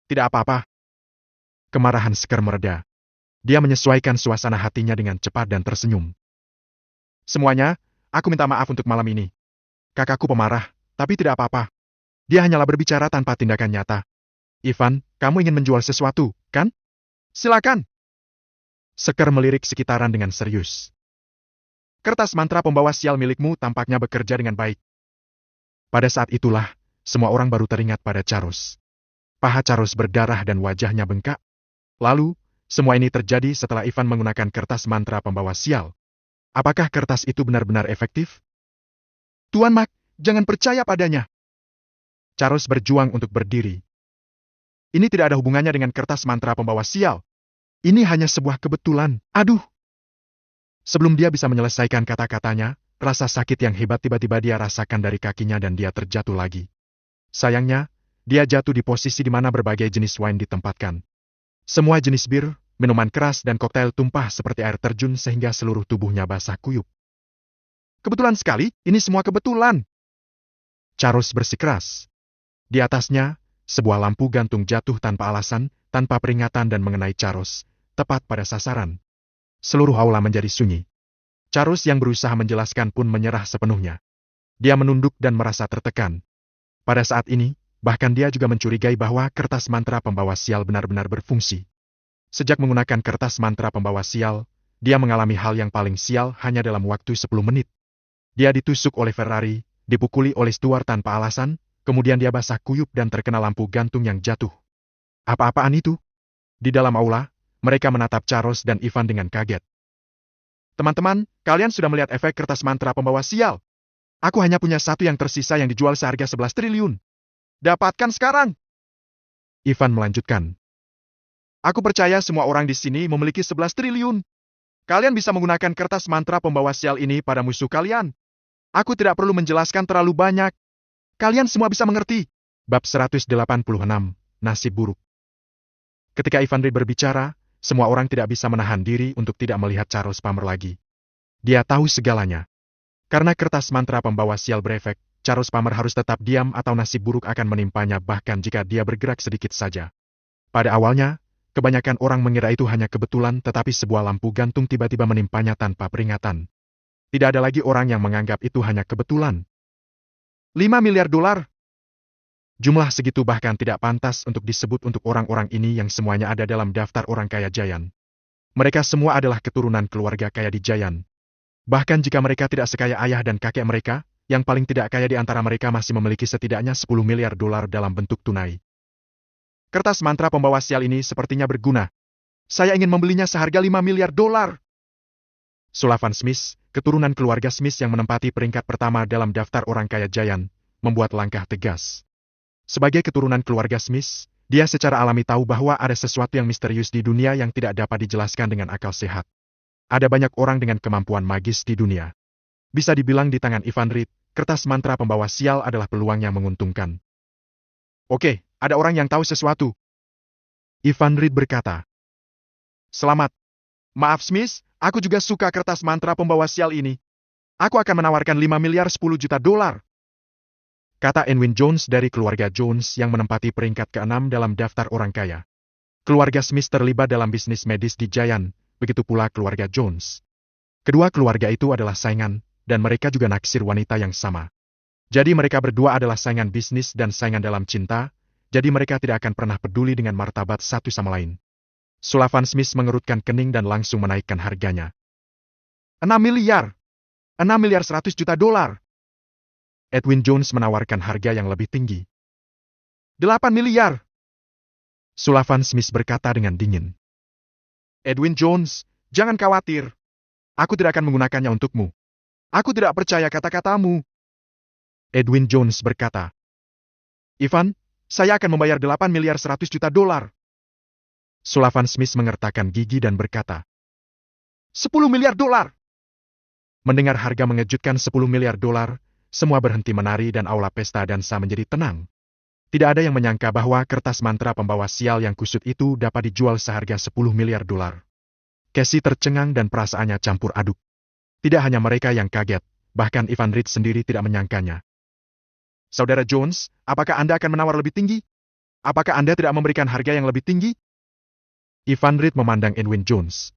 Tidak apa-apa. Kemarahan Sker mereda. Dia menyesuaikan suasana hatinya dengan cepat dan tersenyum. Semuanya, aku minta maaf untuk malam ini. Kakakku pemarah, tapi tidak apa-apa. Dia hanyalah berbicara tanpa tindakan nyata. Ivan, kamu ingin menjual sesuatu, kan? Silakan. Sker melirik sekitaran dengan serius. Kertas mantra pembawa sial milikmu tampaknya bekerja dengan baik. Pada saat itulah, semua orang baru teringat pada Charles. Paha Charles berdarah dan wajahnya bengkak. Lalu, semua ini terjadi setelah Ivan menggunakan kertas mantra pembawa sial. Apakah kertas itu benar-benar efektif? Tuan Mark, jangan percaya padanya. Charles berjuang untuk berdiri. Ini tidak ada hubungannya dengan kertas mantra pembawa sial. Ini hanya sebuah kebetulan. Aduh! Sebelum dia bisa menyelesaikan kata-katanya, rasa sakit yang hebat tiba-tiba dia rasakan dari kakinya dan dia terjatuh lagi. Sayangnya, dia jatuh di posisi di mana berbagai jenis wine ditempatkan. Semua jenis bir, minuman keras dan koktail tumpah seperti air terjun sehingga seluruh tubuhnya basah kuyup. Kebetulan sekali, ini semua kebetulan. Charles bersikeras. Di atasnya, sebuah lampu gantung jatuh tanpa alasan, tanpa peringatan dan mengenai Charles, tepat pada sasaran. Seluruh aula menjadi sunyi. Charles yang berusaha menjelaskan pun menyerah sepenuhnya. Dia menunduk dan merasa tertekan. Pada saat ini, bahkan dia juga mencurigai bahwa kertas mantra pembawa sial benar-benar berfungsi. Sejak menggunakan kertas mantra pembawa sial, dia mengalami hal yang paling sial hanya dalam waktu 10 menit. Dia ditusuk oleh Ferrari, dipukuli oleh Stuart tanpa alasan, kemudian dia basah kuyup dan terkena lampu gantung yang jatuh. Apa-apaan itu? Di dalam aula, mereka menatap Charles dan Ivan dengan kaget. Teman-teman, kalian sudah melihat efek kertas mantra pembawa sial. Aku hanya punya satu yang tersisa yang dijual seharga 11 triliun. Dapatkan sekarang! Ivan melanjutkan. Aku percaya semua orang di sini memiliki 11 triliun. Kalian bisa menggunakan kertas mantra pembawa sial ini pada musuh kalian. Aku tidak perlu menjelaskan terlalu banyak. Kalian semua bisa mengerti. Bab 186, Nasib Buruk. Ketika Ivan Reed berbicara, semua orang tidak bisa menahan diri untuk tidak melihat Charles Palmer lagi. Dia tahu segalanya. Karena kertas mantra pembawa sial berefek, Charles Palmer harus tetap diam atau nasib buruk akan menimpanya bahkan jika dia bergerak sedikit saja. Pada awalnya, kebanyakan orang mengira itu hanya kebetulan tetapi sebuah lampu gantung tiba-tiba menimpanya tanpa peringatan. Tidak ada lagi orang yang menganggap itu hanya kebetulan. 5 miliar dolar. Jumlah segitu bahkan tidak pantas untuk disebut untuk orang-orang ini yang semuanya ada dalam daftar orang kaya Giant. Mereka semua adalah keturunan keluarga kaya di Giant. Bahkan jika mereka tidak sekaya ayah dan kakek mereka, yang paling tidak kaya di antara mereka masih memiliki setidaknya 10 miliar dolar dalam bentuk tunai. Kertas mantra pembawa sial ini sepertinya berguna. Saya ingin membelinya seharga 5 miliar dolar. Sullivan Smith, keturunan keluarga Smith yang menempati peringkat pertama dalam daftar orang kaya Giant, membuat langkah tegas. Sebagai keturunan keluarga Smith, dia secara alami tahu bahwa ada sesuatu yang misterius di dunia yang tidak dapat dijelaskan dengan akal sehat. Ada banyak orang dengan kemampuan magis di dunia. Bisa dibilang di tangan Ivan Reed, kertas mantra pembawa sial adalah peluang yang menguntungkan. Oke, ada orang yang tahu sesuatu. Ivan Reed berkata. Selamat. Maaf Smith, aku juga suka kertas mantra pembawa sial ini. Aku akan menawarkan 5 miliar 10 juta dolar. Kata Edwin Jones dari keluarga Jones yang menempati peringkat ke-6 dalam daftar orang kaya. Keluarga Smith terlibat dalam bisnis medis di Giant, begitu pula keluarga Jones. Kedua keluarga itu adalah saingan, dan mereka juga naksir wanita yang sama. Jadi mereka berdua adalah saingan bisnis dan saingan dalam cinta, jadi mereka tidak akan pernah peduli dengan martabat satu sama lain. Sullivan Smith mengerutkan kening dan langsung menaikkan harganya. 6 miliar! 6 miliar 100 juta dolar! Edwin Jones menawarkan harga yang lebih tinggi. 8 miliar! Sullivan Smith berkata dengan dingin. Edwin Jones, jangan khawatir. Aku tidak akan menggunakannya untukmu. Aku tidak percaya kata-katamu. Edwin Jones berkata. Ivan, saya akan membayar 8 miliar 100 juta dolar. Sullivan Smith mengertakkan gigi dan berkata. 10 miliar dolar! Mendengar harga mengejutkan 10 miliar dolar, semua berhenti menari dan aula pesta dansa menjadi tenang. Tidak ada yang menyangka bahwa kertas mantra pembawa sial yang kusut itu dapat dijual seharga 10 miliar dolar. Casey tercengang dan perasaannya campur aduk. Tidak hanya mereka yang kaget, bahkan Ivan Reed sendiri tidak menyangkanya. Saudara Jones, apakah Anda akan menawar lebih tinggi? Apakah Anda tidak memberikan harga yang lebih tinggi? Ivan Reed memandang Edwin Jones.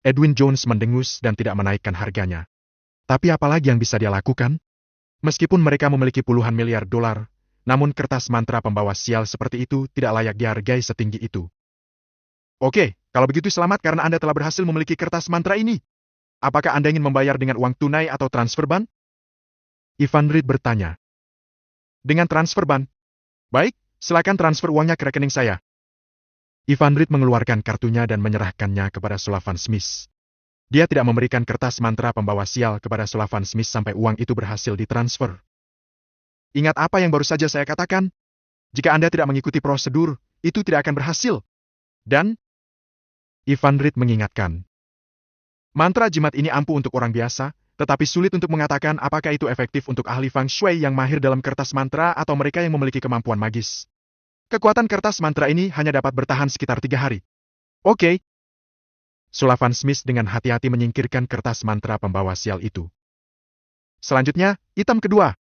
Edwin Jones mendengus dan tidak menaikkan harganya. Tapi apalagi yang bisa dia lakukan? Meskipun mereka memiliki puluhan miliar dolar, namun kertas mantra pembawa sial seperti itu tidak layak dihargai setinggi itu. Oke, kalau begitu selamat karena Anda telah berhasil memiliki kertas mantra ini. Apakah Anda ingin membayar dengan uang tunai atau transfer ban? Ivan Reed bertanya. Dengan transfer ban? Baik, silakan transfer uangnya ke rekening saya. Ivan Reed mengeluarkan kartunya dan menyerahkannya kepada Sullivan Smith. Dia tidak memberikan kertas mantra pembawa sial kepada Sullivan Smith sampai uang itu berhasil ditransfer. Ingat apa yang baru saja saya katakan? Jika Anda tidak mengikuti prosedur, itu tidak akan berhasil. Dan Ivan Reed mengingatkan. Mantra jimat ini ampuh untuk orang biasa, tetapi sulit untuk mengatakan apakah itu efektif untuk ahli Feng Shui yang mahir dalam kertas mantra atau mereka yang memiliki kemampuan magis. Kekuatan kertas mantra ini hanya dapat bertahan sekitar 3 hari. Oke. Sullivan Smith dengan hati-hati menyingkirkan kertas mantra pembawa sial itu. Selanjutnya, item kedua.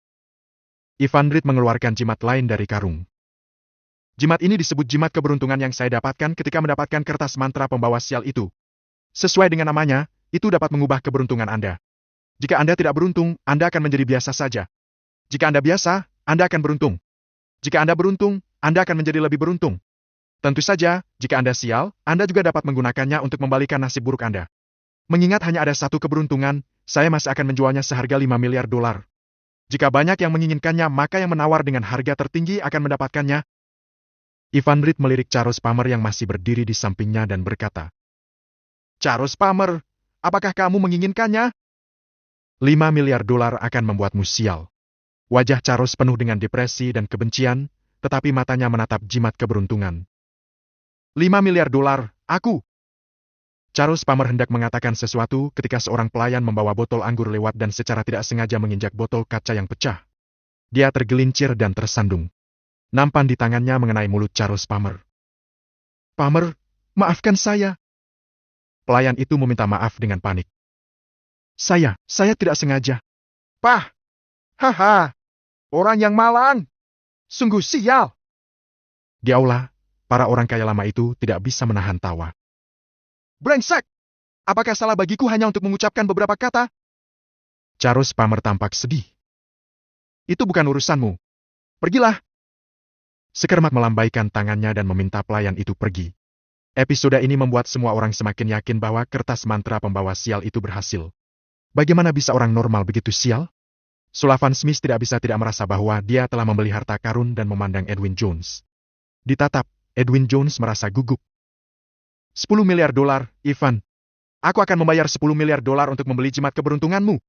Ivan Reed mengeluarkan jimat lain dari karung. Jimat ini disebut jimat keberuntungan yang saya dapatkan ketika mendapatkan kertas mantra pembawa sial itu. Sesuai dengan namanya, itu dapat mengubah keberuntungan Anda. Jika Anda tidak beruntung, Anda akan menjadi biasa saja. Jika Anda biasa, Anda akan beruntung. Jika Anda beruntung, Anda akan menjadi lebih beruntung. Tentu saja, jika Anda sial, Anda juga dapat menggunakannya untuk membalikan nasib buruk Anda. Mengingat hanya ada satu keberuntungan, saya masih akan menjualnya seharga 5 miliar dolar. Jika banyak yang menginginkannya, maka yang menawar dengan harga tertinggi akan mendapatkannya. Ivan Reed melirik Charles Palmer yang masih berdiri di sampingnya dan berkata, Charles Palmer, apakah kamu menginginkannya? 5 miliar dolar akan membuatmu sial. Wajah Charles penuh dengan depresi dan kebencian, tetapi matanya menatap jimat keberuntungan. 5 miliar dolar, aku. Charles Palmer hendak mengatakan sesuatu ketika seorang pelayan membawa botol anggur lewat dan secara tidak sengaja menginjak botol kaca yang pecah. Dia tergelincir dan tersandung. Nampan di tangannya mengenai mulut Charles Palmer. Palmer, maafkan saya. Pelayan itu meminta maaf dengan panik. Saya tidak sengaja. Pah! Haha! Orang yang malang! Sungguh sial! Di aula, para orang kaya lama itu tidak bisa menahan tawa. Brengsek! Apakah salah bagiku hanya untuk mengucapkan beberapa kata? Charles Palmer tampak sedih. Itu bukan urusanmu. Pergilah. Sekermat melambaikan tangannya dan meminta pelayan itu pergi. Episode ini membuat semua orang semakin yakin bahwa kertas mantra pembawa sial itu berhasil. Bagaimana bisa orang normal begitu sial? Sullivan Smith tidak bisa tidak merasa bahwa dia telah membeli harta karun dan memandang Edwin Jones. Ditatap, Edwin Jones merasa gugup. 10 miliar dolar, Ivan. Aku akan membayar 10 miliar dolar untuk membeli jimat keberuntunganmu.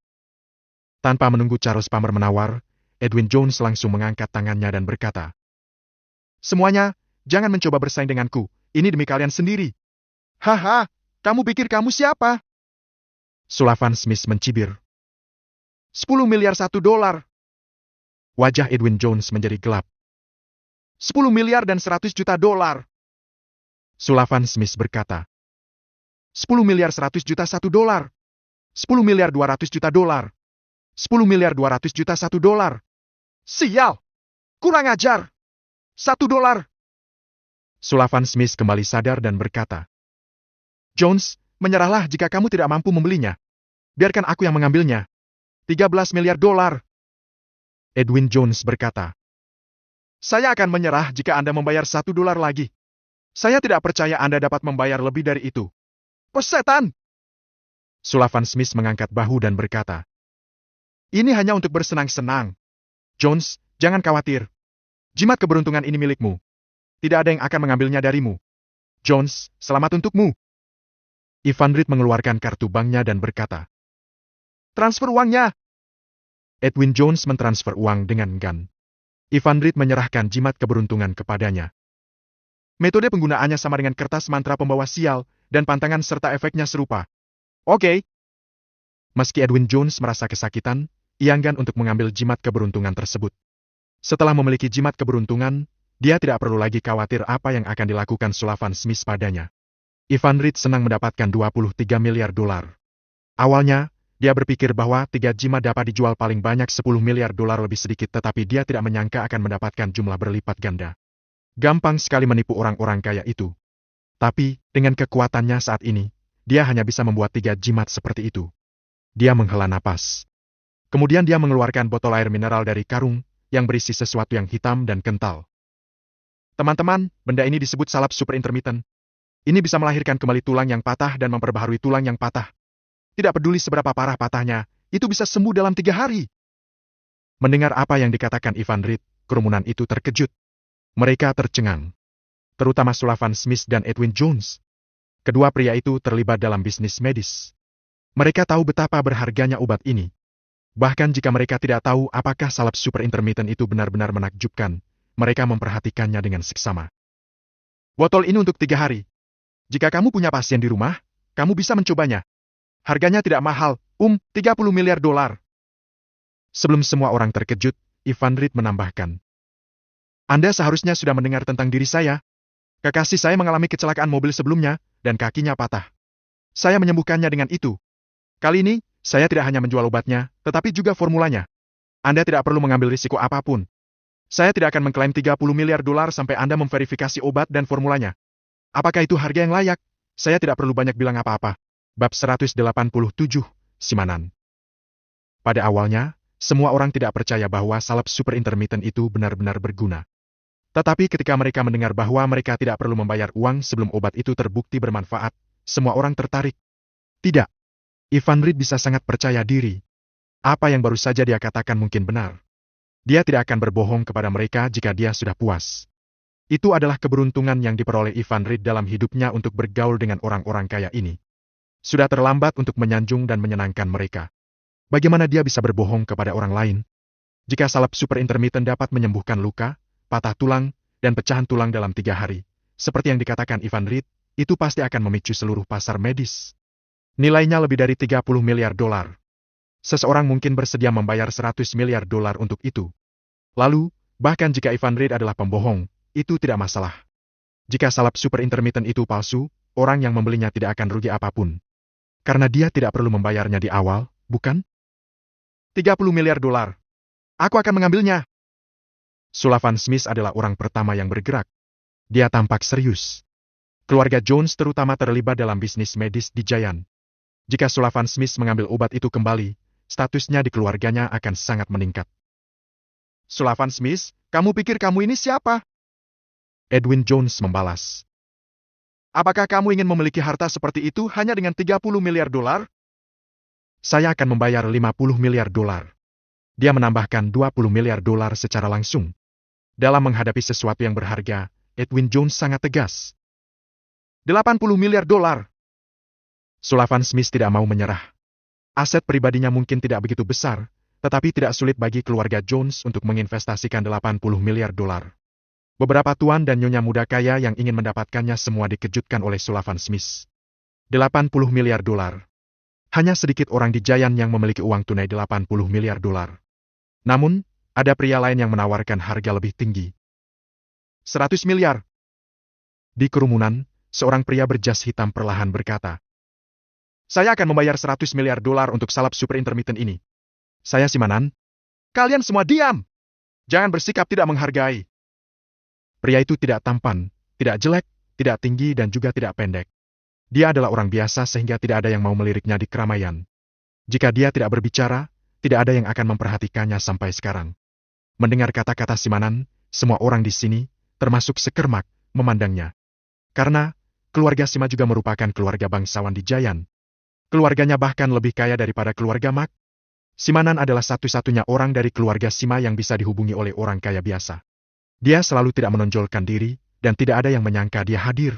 Tanpa menunggu Charles Palmer menawar, Edwin Jones langsung mengangkat tangannya dan berkata, "Semuanya, jangan mencoba bersaing denganku. Ini demi kalian sendiri." "Haha, kamu pikir kamu siapa?" Sullivan Smith mencibir. 10 miliar $1. Wajah Edwin Jones menjadi gelap. 10 miliar dan 100 juta dolar. Sullivan Smith berkata, 10 miliar 100 juta $1. 10 miliar 200 juta dolar. 10 miliar 200 juta $1. Sial! Kurang ajar! $1. Sullivan Smith kembali sadar dan berkata, Jones, menyerahlah jika kamu tidak mampu membelinya. Biarkan aku yang mengambilnya. 13 miliar dolar. Edwin Jones berkata, saya akan menyerah jika Anda membayar $1 lagi. Saya tidak percaya Anda dapat membayar lebih dari itu. Persetan! Sullivan Smith mengangkat bahu dan berkata, ini hanya untuk bersenang-senang. Jones, jangan khawatir. Jimat keberuntungan ini milikmu. Tidak ada yang akan mengambilnya darimu. Jones, selamat untukmu. Ivan Reed mengeluarkan kartu banknya dan berkata, transfer uangnya. Edwin Jones mentransfer uang dengan enggan. Ivan Reed menyerahkan jimat keberuntungan kepadanya. Metode penggunaannya sama dengan kertas mantra pembawa sial, dan pantangan serta efeknya serupa. Oke. Meski Edwin Jones merasa kesakitan, ia enggan untuk mengambil jimat keberuntungan tersebut. Setelah memiliki jimat keberuntungan, dia tidak perlu lagi khawatir apa yang akan dilakukan Sullivan Smith padanya. Ivan Reed senang mendapatkan 23 miliar dolar. Awalnya, dia berpikir bahwa 3 jimat dapat dijual paling banyak 10 miliar dolar lebih sedikit, tetapi dia tidak menyangka akan mendapatkan jumlah berlipat ganda. Gampang sekali menipu orang-orang kaya itu. Tapi, dengan kekuatannya saat ini, dia hanya bisa membuat 3 jimat seperti itu. Dia menghela napas. Kemudian dia mengeluarkan botol air mineral dari karung, yang berisi sesuatu yang hitam dan kental. Teman-teman, benda ini disebut salep super intermittent. Ini bisa melahirkan kembali tulang yang patah dan memperbaharui tulang yang patah. Tidak peduli seberapa parah patahnya, itu bisa sembuh dalam 3 hari. Mendengar apa yang dikatakan Ivan Reed, kerumunan itu terkejut. Mereka tercengang. Terutama Sullivan Smith dan Edwin Jones. Kedua pria itu terlibat dalam bisnis medis. Mereka tahu betapa berharganya obat ini. Bahkan jika mereka tidak tahu apakah salep super intermittent itu benar-benar menakjubkan, mereka memperhatikannya dengan seksama. Botol ini untuk 3 hari. Jika kamu punya pasien di rumah, kamu bisa mencobanya. Harganya tidak mahal, 30 miliar dolar. Sebelum semua orang terkejut, Ivan Reed menambahkan. Anda seharusnya sudah mendengar tentang diri saya. Kekasih saya mengalami kecelakaan mobil sebelumnya, dan kakinya patah. Saya menyembuhkannya dengan itu. Kali ini, saya tidak hanya menjual obatnya, tetapi juga formulanya. Anda tidak perlu mengambil risiko apapun. Saya tidak akan mengklaim 30 miliar dolar sampai Anda memverifikasi obat dan formulanya. Apakah itu harga yang layak? Saya tidak perlu banyak bilang apa-apa. Bab 187, Simanan. Pada awalnya, semua orang tidak percaya bahwa salep super intermittent itu benar-benar berguna. Tetapi ketika mereka mendengar bahwa mereka tidak perlu membayar uang sebelum obat itu terbukti bermanfaat, semua orang tertarik. Tidak. Ivan Reed bisa sangat percaya diri. Apa yang baru saja dia katakan mungkin benar. Dia tidak akan berbohong kepada mereka jika dia sudah puas. Itu adalah keberuntungan yang diperoleh Ivan Reed dalam hidupnya untuk bergaul dengan orang-orang kaya ini. Sudah terlambat untuk menyanjung dan menyenangkan mereka. Bagaimana dia bisa berbohong kepada orang lain? Jika salep super intermittent dapat menyembuhkan luka, patah tulang, dan pecahan tulang dalam 3 hari, seperti yang dikatakan Ivan Reed, itu pasti akan memicu seluruh pasar medis. Nilainya lebih dari 30 miliar dolar. Seseorang mungkin bersedia membayar 100 miliar dolar untuk itu. Lalu, bahkan jika Ivan Reed adalah pembohong, itu tidak masalah. Jika salep super intermittent itu palsu, orang yang membelinya tidak akan rugi apapun. Karena dia tidak perlu membayarnya di awal, bukan? 30 miliar dolar. Aku akan mengambilnya. Sullivan Smith adalah orang pertama yang bergerak. Dia tampak serius. Keluarga Jones terutama terlibat dalam bisnis medis di Giant. Jika Sullivan Smith mengambil obat itu kembali, statusnya di keluarganya akan sangat meningkat. Sullivan Smith, kamu pikir kamu ini siapa? Edwin Jones membalas. Apakah kamu ingin memiliki harta seperti itu hanya dengan 30 miliar dolar? Saya akan membayar 50 miliar dolar. Dia menambahkan 20 miliar dolar secara langsung. Dalam menghadapi sesuatu yang berharga, Edwin Jones sangat tegas. 80 miliar dolar. Sullivan Smith tidak mau menyerah. Aset pribadinya mungkin tidak begitu besar, tetapi tidak sulit bagi keluarga Jones untuk menginvestasikan 80 miliar dolar. Beberapa tuan dan nyonya muda kaya yang ingin mendapatkannya semua dikejutkan oleh Sullivan Smith. 80 miliar dolar. Hanya sedikit orang di Giant yang memiliki uang tunai 80 miliar dolar. Namun, ada pria lain yang menawarkan harga lebih tinggi. 100 miliar. Di kerumunan, seorang pria berjas hitam perlahan berkata, "Saya akan membayar 100 miliar dolar untuk salep super intermittent ini." Saya Simanan. Kalian semua diam! Jangan bersikap tidak menghargai. Pria itu tidak tampan, tidak jelek, tidak tinggi dan juga tidak pendek. Dia adalah orang biasa sehingga tidak ada yang mau meliriknya di keramaian. Jika dia tidak berbicara, tidak ada yang akan memperhatikannya sampai sekarang. Mendengar kata-kata Simanan, semua orang di sini, termasuk Sekermak, memandangnya. Karena, keluarga Sima juga merupakan keluarga bangsawan di Giant. Keluarganya bahkan lebih kaya daripada keluarga Mak. Simanan adalah satu-satunya orang dari keluarga Sima yang bisa dihubungi oleh orang kaya biasa. Dia selalu tidak menonjolkan diri, dan tidak ada yang menyangka dia hadir.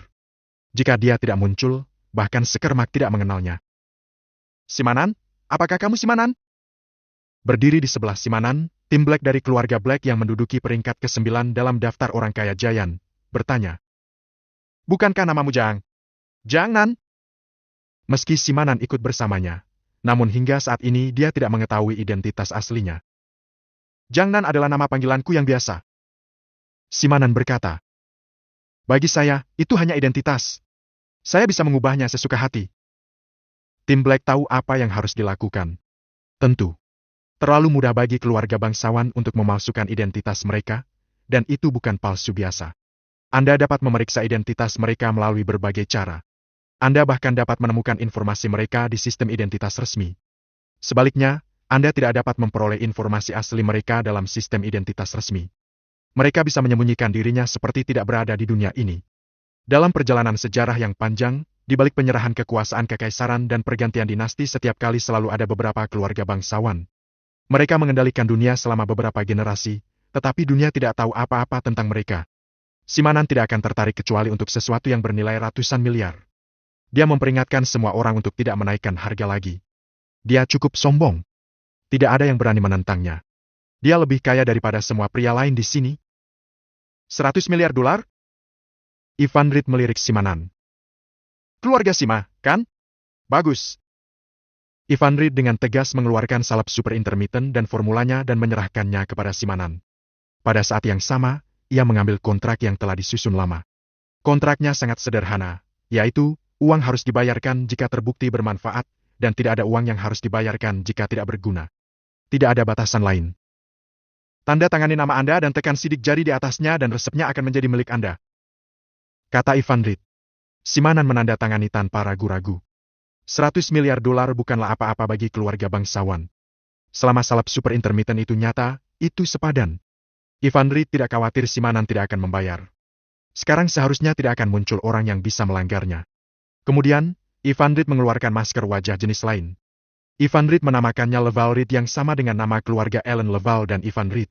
Jika dia tidak muncul, bahkan Sekermak tidak mengenalnya. "Simanan? Apakah kamu Simanan?" Berdiri di sebelah Simanan, tim Black dari keluarga Black yang menduduki peringkat ke-9 dalam daftar orang kaya Giant, bertanya. "Bukankah namamu Jang? Jang Nan?" Meski Simanan ikut bersamanya, namun hingga saat ini dia tidak mengetahui identitas aslinya. "Jang Nan adalah nama panggilanku yang biasa." Simanan berkata. "Bagi saya, itu hanya identitas. Saya bisa mengubahnya sesuka hati." Tim Black tahu apa yang harus dilakukan. Tentu. Terlalu mudah bagi keluarga bangsawan untuk memalsukan identitas mereka, dan itu bukan palsu biasa. Anda dapat memeriksa identitas mereka melalui berbagai cara. Anda bahkan dapat menemukan informasi mereka di sistem identitas resmi. Sebaliknya, Anda tidak dapat memperoleh informasi asli mereka dalam sistem identitas resmi. Mereka bisa menyembunyikan dirinya seperti tidak berada di dunia ini. Dalam perjalanan sejarah yang panjang, di balik penyerahan kekuasaan kekaisaran dan pergantian dinasti setiap kali selalu ada beberapa keluarga bangsawan. Mereka mengendalikan dunia selama beberapa generasi, tetapi dunia tidak tahu apa-apa tentang mereka. Simanan tidak akan tertarik kecuali untuk sesuatu yang bernilai ratusan miliar. Dia memperingatkan semua orang untuk tidak menaikkan harga lagi. Dia cukup sombong. Tidak ada yang berani menentangnya. Dia lebih kaya daripada semua pria lain di sini. 100 miliar dolar? Ivan Reed melirik Simanan. "Keluarga Sima, kan? Bagus." Ivan Reed dengan tegas mengeluarkan salep super intermittent dan formulanya dan menyerahkannya kepada Simanan. Pada saat yang sama, ia mengambil kontrak yang telah disusun lama. Kontraknya sangat sederhana, yaitu, uang harus dibayarkan jika terbukti bermanfaat, dan tidak ada uang yang harus dibayarkan jika tidak berguna. Tidak ada batasan lain. "Tanda tangani nama Anda dan tekan sidik jari di atasnya dan resepnya akan menjadi milik Anda," kata Ivan Reed. Simanan menandatangani tanpa ragu-ragu. 100 miliar dolar bukanlah apa-apa bagi keluarga bangsawan. Selama salep super intermittent itu nyata, itu sepadan. Ivan Reed tidak khawatir Simanan tidak akan membayar. Sekarang seharusnya tidak akan muncul orang yang bisa melanggarnya. Kemudian, Ivan Reed mengeluarkan masker wajah jenis lain. Ivan Reed menamakannya Leval Reed yang sama dengan nama keluarga Ellen Leval dan Ivan Reed.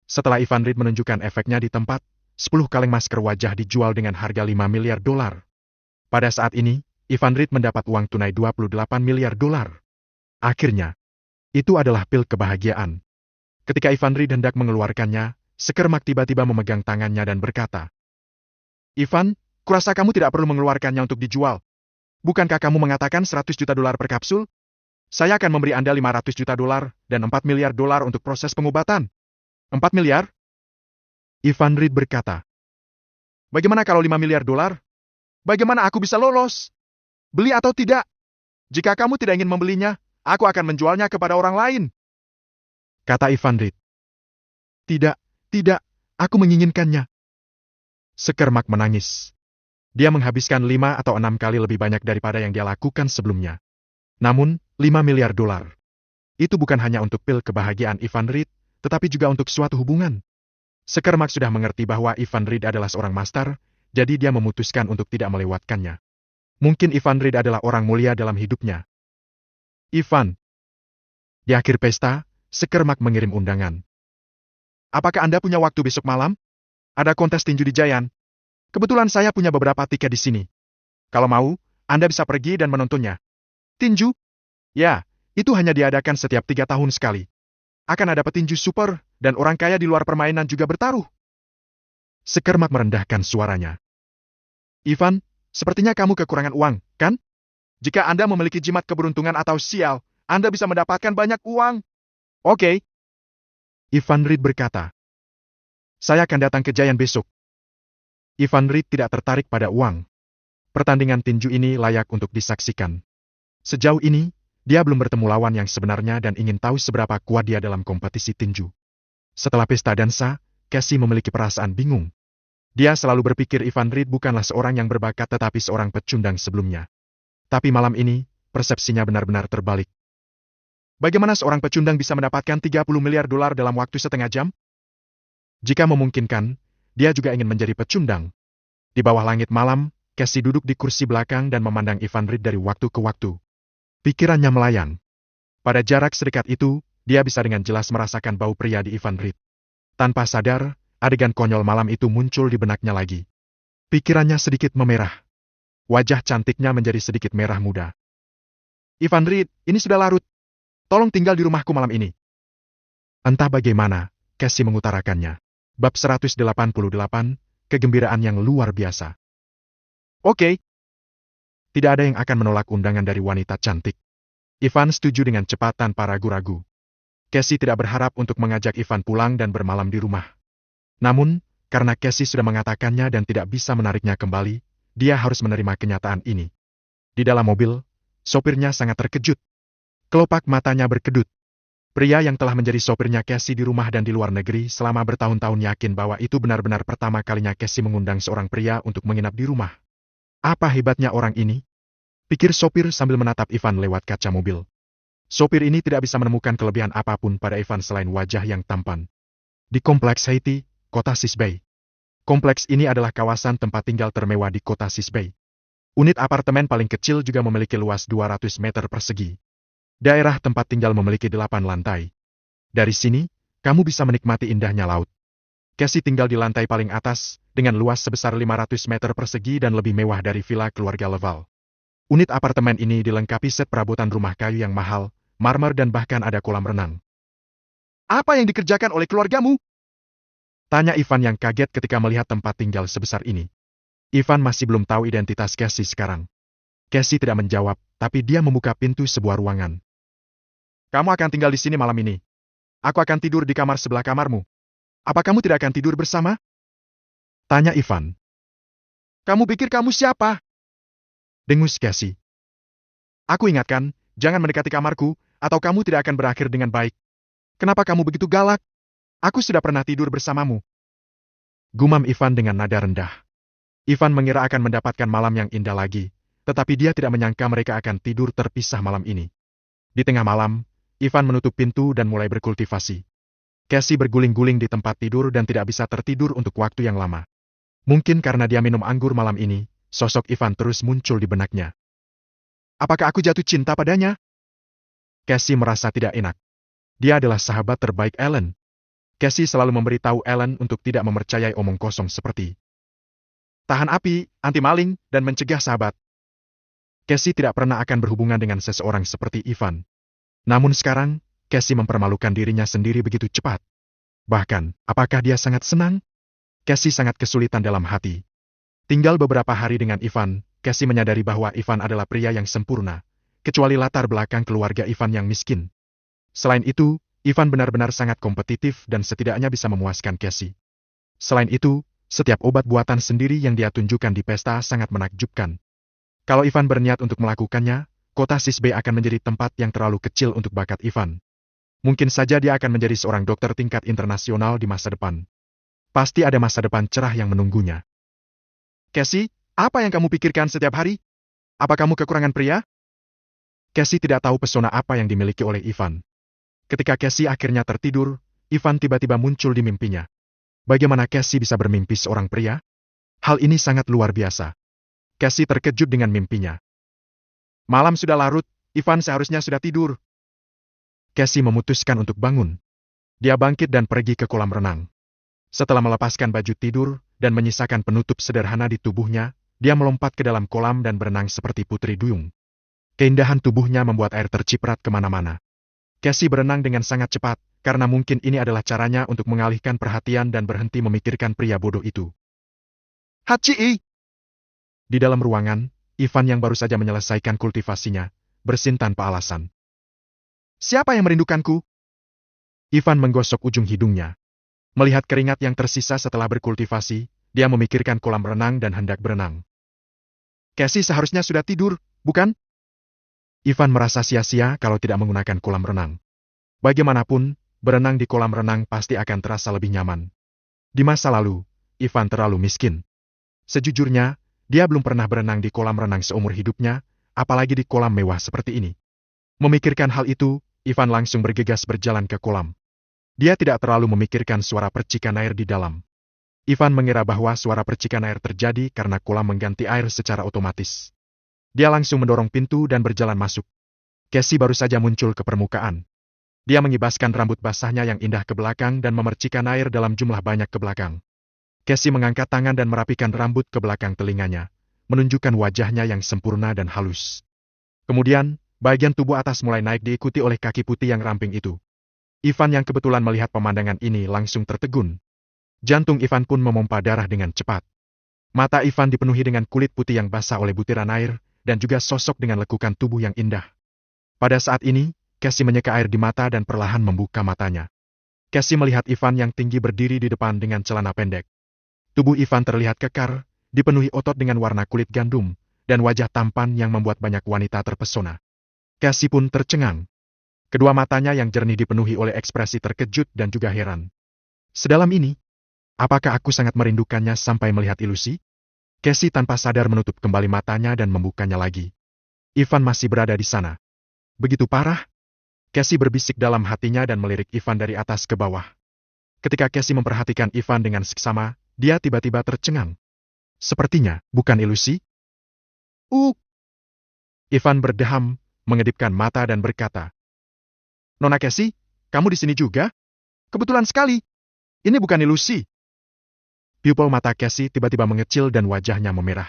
Setelah Ivan Reed menunjukkan efeknya di tempat, 10 kaleng masker wajah dijual dengan harga 5 miliar dolar. Pada saat ini, Ivan Reed mendapat uang tunai 28 miliar dolar. Akhirnya, itu adalah pil kebahagiaan. Ketika Ivan Reed hendak mengeluarkannya, Sekermak tiba-tiba memegang tangannya dan berkata, "Ivan, kurasa kamu tidak perlu mengeluarkannya untuk dijual. Bukankah kamu mengatakan 100 juta dolar per kapsul? Saya akan memberi Anda 500 juta dolar dan 4 miliar dolar untuk proses pengobatan." 4 miliar? Ivan Reed berkata. "Bagaimana kalau 5 miliar dolar? Bagaimana aku bisa lolos? Beli atau tidak? Jika kamu tidak ingin membelinya, aku akan menjualnya kepada orang lain. Kata Ivan Reed. Tidak, tidak, aku menginginkannya. Sekermak menangis. Dia menghabiskan 5 atau 6 kali lebih banyak daripada yang dia lakukan sebelumnya. Namun, 5 miliar dolar. Itu bukan hanya untuk pil kebahagiaan Ivan Reed, tetapi juga untuk suatu hubungan. Sekermak sudah mengerti bahwa Ivan Reed adalah seorang master, jadi dia memutuskan untuk tidak melewatkannya. Mungkin Ivan Reed adalah orang mulia dalam hidupnya. Ivan. Di akhir pesta, Sekermak mengirim undangan. Apakah Anda punya waktu besok malam? Ada kontes tinju di Giant. Kebetulan saya punya beberapa tiket di sini. Kalau mau, Anda bisa pergi dan menontonnya. Tinju? Ya, itu hanya diadakan setiap 3 tahun sekali. Akan ada petinju super, dan orang kaya di luar permainan juga bertaruh. Sekermak merendahkan suaranya. Ivan, sepertinya kamu kekurangan uang, kan? Jika Anda memiliki jimat keberuntungan atau sial, Anda bisa mendapatkan banyak uang. Oke. Ivan Reed berkata. Saya akan datang ke Giant besok. Ivan Reed tidak tertarik pada uang. Pertandingan tinju ini layak untuk disaksikan. Sejauh ini, dia belum bertemu lawan yang sebenarnya dan ingin tahu seberapa kuat dia dalam kompetisi tinju. Setelah pesta dansa, Casey memiliki perasaan bingung. Dia selalu berpikir Ivan Reed bukanlah seorang yang berbakat tetapi seorang pecundang sebelumnya. Tapi malam ini, persepsinya benar-benar terbalik. Bagaimana seorang pecundang bisa mendapatkan 30 miliar dolar dalam waktu setengah jam? Jika memungkinkan, dia juga ingin menjadi pecundang. Di bawah langit malam, Casey duduk di kursi belakang dan memandang Ivan Reed dari waktu ke waktu. Pikirannya melayang. Pada jarak sedekat itu, dia bisa dengan jelas merasakan bau pria di Ivan Reed. Tanpa sadar, adegan konyol malam itu muncul di benaknya lagi. Pikirannya sedikit memerah. Wajah cantiknya menjadi sedikit merah muda. Ivan Reed, ini sudah larut. Tolong tinggal di rumahku malam ini. Entah bagaimana, Casey mengutarakannya. Bab 188, kegembiraan yang luar biasa. Oke. Tidak ada yang akan menolak undangan dari wanita cantik. Ivan setuju dengan cepat tanpa ragu-ragu. Casey tidak berharap untuk mengajak Ivan pulang dan bermalam di rumah. Namun, karena Casey sudah mengatakannya dan tidak bisa menariknya kembali, dia harus menerima kenyataan ini. Di dalam mobil, sopirnya sangat terkejut. Kelopak matanya berkedut. Pria yang telah menjadi sopirnya Casey di rumah dan di luar negeri selama bertahun-tahun yakin bahwa itu benar-benar pertama kalinya Casey mengundang seorang pria untuk menginap di rumah. Apa hebatnya orang ini? Pikir sopir sambil menatap Ivan lewat kaca mobil. Sopir ini tidak bisa menemukan kelebihan apapun pada Ivan selain wajah yang tampan. Di Kompleks Haiti, Kota Sisbey. Kompleks ini adalah kawasan tempat tinggal termewah di Kota Sisbey. Unit apartemen paling kecil juga memiliki luas 200 meter persegi. Daerah tempat tinggal memiliki 8 lantai. Dari sini, kamu bisa menikmati indahnya laut. Casey tinggal di lantai paling atas, dengan luas sebesar 500 meter persegi dan lebih mewah dari villa keluarga Laval. Unit apartemen ini dilengkapi set perabotan rumah kayu yang mahal, marmer dan bahkan ada kolam renang. Apa yang dikerjakan oleh keluargamu? Tanya Ivan yang kaget ketika melihat tempat tinggal sebesar ini. Ivan masih belum tahu identitas Casey sekarang. Casey tidak menjawab, tapi dia membuka pintu sebuah ruangan. Kamu akan tinggal di sini malam ini. Aku akan tidur di kamar sebelah kamarmu. Apa kamu tidak akan tidur bersama? Tanya Ivan. Kamu pikir kamu siapa? Dengus Casey. Aku ingatkan, jangan mendekati kamarku, atau kamu tidak akan berakhir dengan baik. Kenapa kamu begitu galak? Aku sudah pernah tidur bersamamu. Gumam Ivan dengan nada rendah. Ivan mengira akan mendapatkan malam yang indah lagi, tetapi dia tidak menyangka mereka akan tidur terpisah malam ini. Di tengah malam, Ivan menutup pintu dan mulai berkultivasi. Casey berguling-guling di tempat tidur dan tidak bisa tertidur untuk waktu yang lama. Mungkin karena dia minum anggur malam ini, sosok Ivan terus muncul di benaknya. Apakah aku jatuh cinta padanya? Casey merasa tidak enak. Dia adalah sahabat terbaik Ellen. Casey selalu memberitahu Ellen untuk tidak mempercayai omong kosong seperti tahan api, anti maling, dan mencegah sahabat. Casey tidak pernah akan berhubungan dengan seseorang seperti Ivan. Namun sekarang, Casey mempermalukan dirinya sendiri begitu cepat. Bahkan, apakah dia sangat senang? Casey sangat kesulitan dalam hati. Tinggal beberapa hari dengan Ivan, Casey menyadari bahwa Ivan adalah pria yang sempurna, kecuali latar belakang keluarga Ivan yang miskin. Selain itu, Ivan benar-benar sangat kompetitif dan setidaknya bisa memuaskan Casey. Selain itu, setiap obat buatan sendiri yang dia tunjukkan di pesta sangat menakjubkan. Kalau Ivan berniat untuk melakukannya, kota Sisbe akan menjadi tempat yang terlalu kecil untuk bakat Ivan. Mungkin saja dia akan menjadi seorang dokter tingkat internasional di masa depan. Pasti ada masa depan cerah yang menunggunya. Cassie, apa yang kamu pikirkan setiap hari? Apa kamu kekurangan pria? Cassie tidak tahu pesona apa yang dimiliki oleh Ivan. Ketika Cassie akhirnya tertidur, Ivan tiba-tiba muncul di mimpinya. Bagaimana Cassie bisa bermimpi seorang pria? Hal ini sangat luar biasa. Cassie terkejut dengan mimpinya. Malam sudah larut, Ivan seharusnya sudah tidur. Cassie memutuskan untuk bangun. Dia bangkit dan pergi ke kolam renang. Setelah melepaskan baju tidur dan menyisakan penutup sederhana di tubuhnya, dia melompat ke dalam kolam dan berenang seperti putri duyung. Keindahan tubuhnya membuat air terciprat kemana-mana. Cassie berenang dengan sangat cepat, karena mungkin ini adalah caranya untuk mengalihkan perhatian dan berhenti memikirkan pria bodoh itu. Hachi! Di dalam ruangan, Ivan yang baru saja menyelesaikan kultivasinya, bersin tanpa alasan. Siapa yang merindukanku? Ivan menggosok ujung hidungnya. Melihat keringat yang tersisa setelah berkultivasi, dia memikirkan kolam renang dan hendak berenang. Cassie seharusnya sudah tidur, bukan? Ivan merasa sia-sia kalau tidak menggunakan kolam renang. Bagaimanapun, berenang di kolam renang pasti akan terasa lebih nyaman. Di masa lalu, Ivan terlalu miskin. Sejujurnya, dia belum pernah berenang di kolam renang seumur hidupnya, apalagi di kolam mewah seperti ini. Memikirkan hal itu, Ivan langsung bergegas berjalan ke kolam. Dia tidak terlalu memikirkan suara percikan air di dalam. Ivan mengira bahwa suara percikan air terjadi karena kolam mengganti air secara otomatis. Dia langsung mendorong pintu dan berjalan masuk. Cassie baru saja muncul ke permukaan. Dia mengibaskan rambut basahnya yang indah ke belakang dan memercikan air dalam jumlah banyak ke belakang. Cassie mengangkat tangan dan merapikan rambut ke belakang telinganya, menunjukkan wajahnya yang sempurna dan halus. Kemudian, bagian tubuh atas mulai naik diikuti oleh kaki putih yang ramping itu. Ivan yang kebetulan melihat pemandangan ini langsung tertegun. Jantung Ivan pun memompa darah dengan cepat. Mata Ivan dipenuhi dengan kulit putih yang basah oleh butiran air, dan juga sosok dengan lekukan tubuh yang indah. Pada saat ini, Cassie menyeka air di mata dan perlahan membuka matanya. Cassie melihat Ivan yang tinggi berdiri di depan dengan celana pendek. Tubuh Ivan terlihat kekar, dipenuhi otot dengan warna kulit gandum, dan wajah tampan yang membuat banyak wanita terpesona. Cassie pun tercengang. Kedua matanya yang jernih dipenuhi oleh ekspresi terkejut dan juga heran. Sedalam ini, apakah aku sangat merindukannya sampai melihat ilusi? Cassie tanpa sadar menutup kembali matanya dan membukanya lagi. Ivan masih berada di sana. Begitu parah? Cassie berbisik dalam hatinya dan melirik Ivan dari atas ke bawah. Ketika Cassie memperhatikan Ivan dengan seksama, dia tiba-tiba tercengang. Sepertinya, bukan ilusi? Ivan berdeham, mengedipkan mata dan berkata, Nona Cassie, kamu di sini juga? Kebetulan sekali. Ini bukan ilusi. Pupil mata Cassie tiba-tiba mengecil dan wajahnya memerah.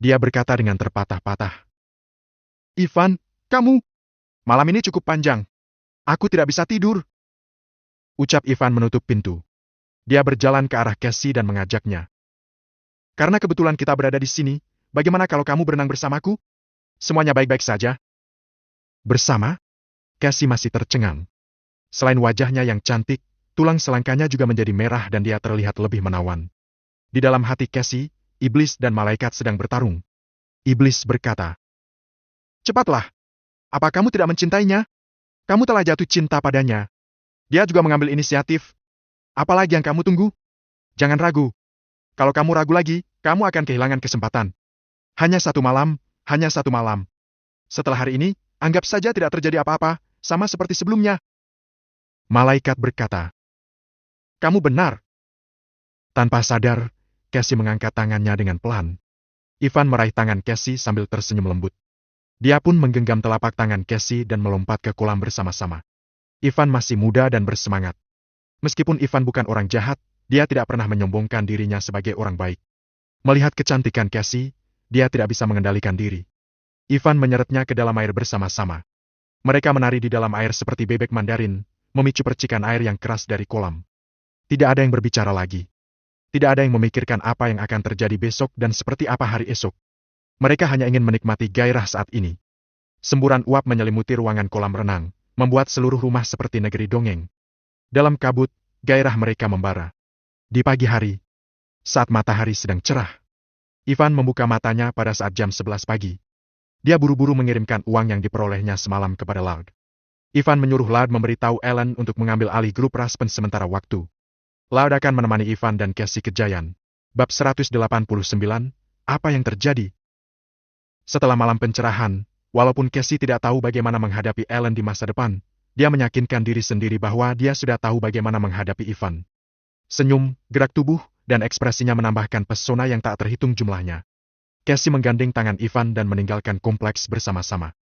Dia berkata dengan terpatah-patah. Ivan, kamu. Malam ini cukup panjang. Aku tidak bisa tidur. Ucap Ivan menutup pintu. Dia berjalan ke arah Cassie dan mengajaknya. Karena kebetulan kita berada di sini, bagaimana kalau kamu berenang bersamaku? Semuanya baik-baik saja. Bersama? Cassie masih tercengang. Selain wajahnya yang cantik, tulang selangkanya juga menjadi merah dan dia terlihat lebih menawan. Di dalam hati Cassie, iblis dan malaikat sedang bertarung. Iblis berkata, Cepatlah. Apa kamu tidak mencintainya? Kamu telah jatuh cinta padanya. Dia juga mengambil inisiatif. Apalagi yang kamu tunggu? Jangan ragu. Kalau kamu ragu lagi, kamu akan kehilangan kesempatan. Hanya satu malam, hanya satu malam. Setelah hari ini, anggap saja tidak terjadi apa-apa, sama seperti sebelumnya. Malaikat berkata, Kamu benar. Tanpa sadar, Cassie mengangkat tangannya dengan pelan. Ivan meraih tangan Cassie sambil tersenyum lembut. Dia pun menggenggam telapak tangan Cassie dan melompat ke kolam bersama-sama. Ivan masih muda dan bersemangat. Meskipun Ivan bukan orang jahat, dia tidak pernah menyombongkan dirinya sebagai orang baik. Melihat kecantikan Cassie, dia tidak bisa mengendalikan diri. Ivan menyeretnya ke dalam air bersama-sama. Mereka menari di dalam air seperti bebek Mandarin, memicu percikan air yang keras dari kolam. Tidak ada yang berbicara lagi. Tidak ada yang memikirkan apa yang akan terjadi besok dan seperti apa hari esok. Mereka hanya ingin menikmati gairah saat ini. Semburan uap menyelimuti ruangan kolam renang, membuat seluruh rumah seperti negeri dongeng. Dalam kabut, gairah mereka membara. Di pagi hari, saat matahari sedang cerah, Ivan membuka matanya pada saat jam 11 pagi. Dia buru-buru mengirimkan uang yang diperolehnya semalam kepada Lard. Ivan menyuruh Lard memberitahu Ellen untuk mengambil alih grup Raspen sementara waktu. Lard akan menemani Ivan dan Cassie ke Giant. Bab 189, apa yang terjadi? Setelah malam pencerahan, walaupun Cassie tidak tahu bagaimana menghadapi Ellen di masa depan, dia meyakinkan diri sendiri bahwa dia sudah tahu bagaimana menghadapi Ivan. Senyum, gerak tubuh, dan ekspresinya menambahkan pesona yang tak terhitung jumlahnya. Cassie menggandeng tangan Ivan dan meninggalkan kompleks bersama-sama.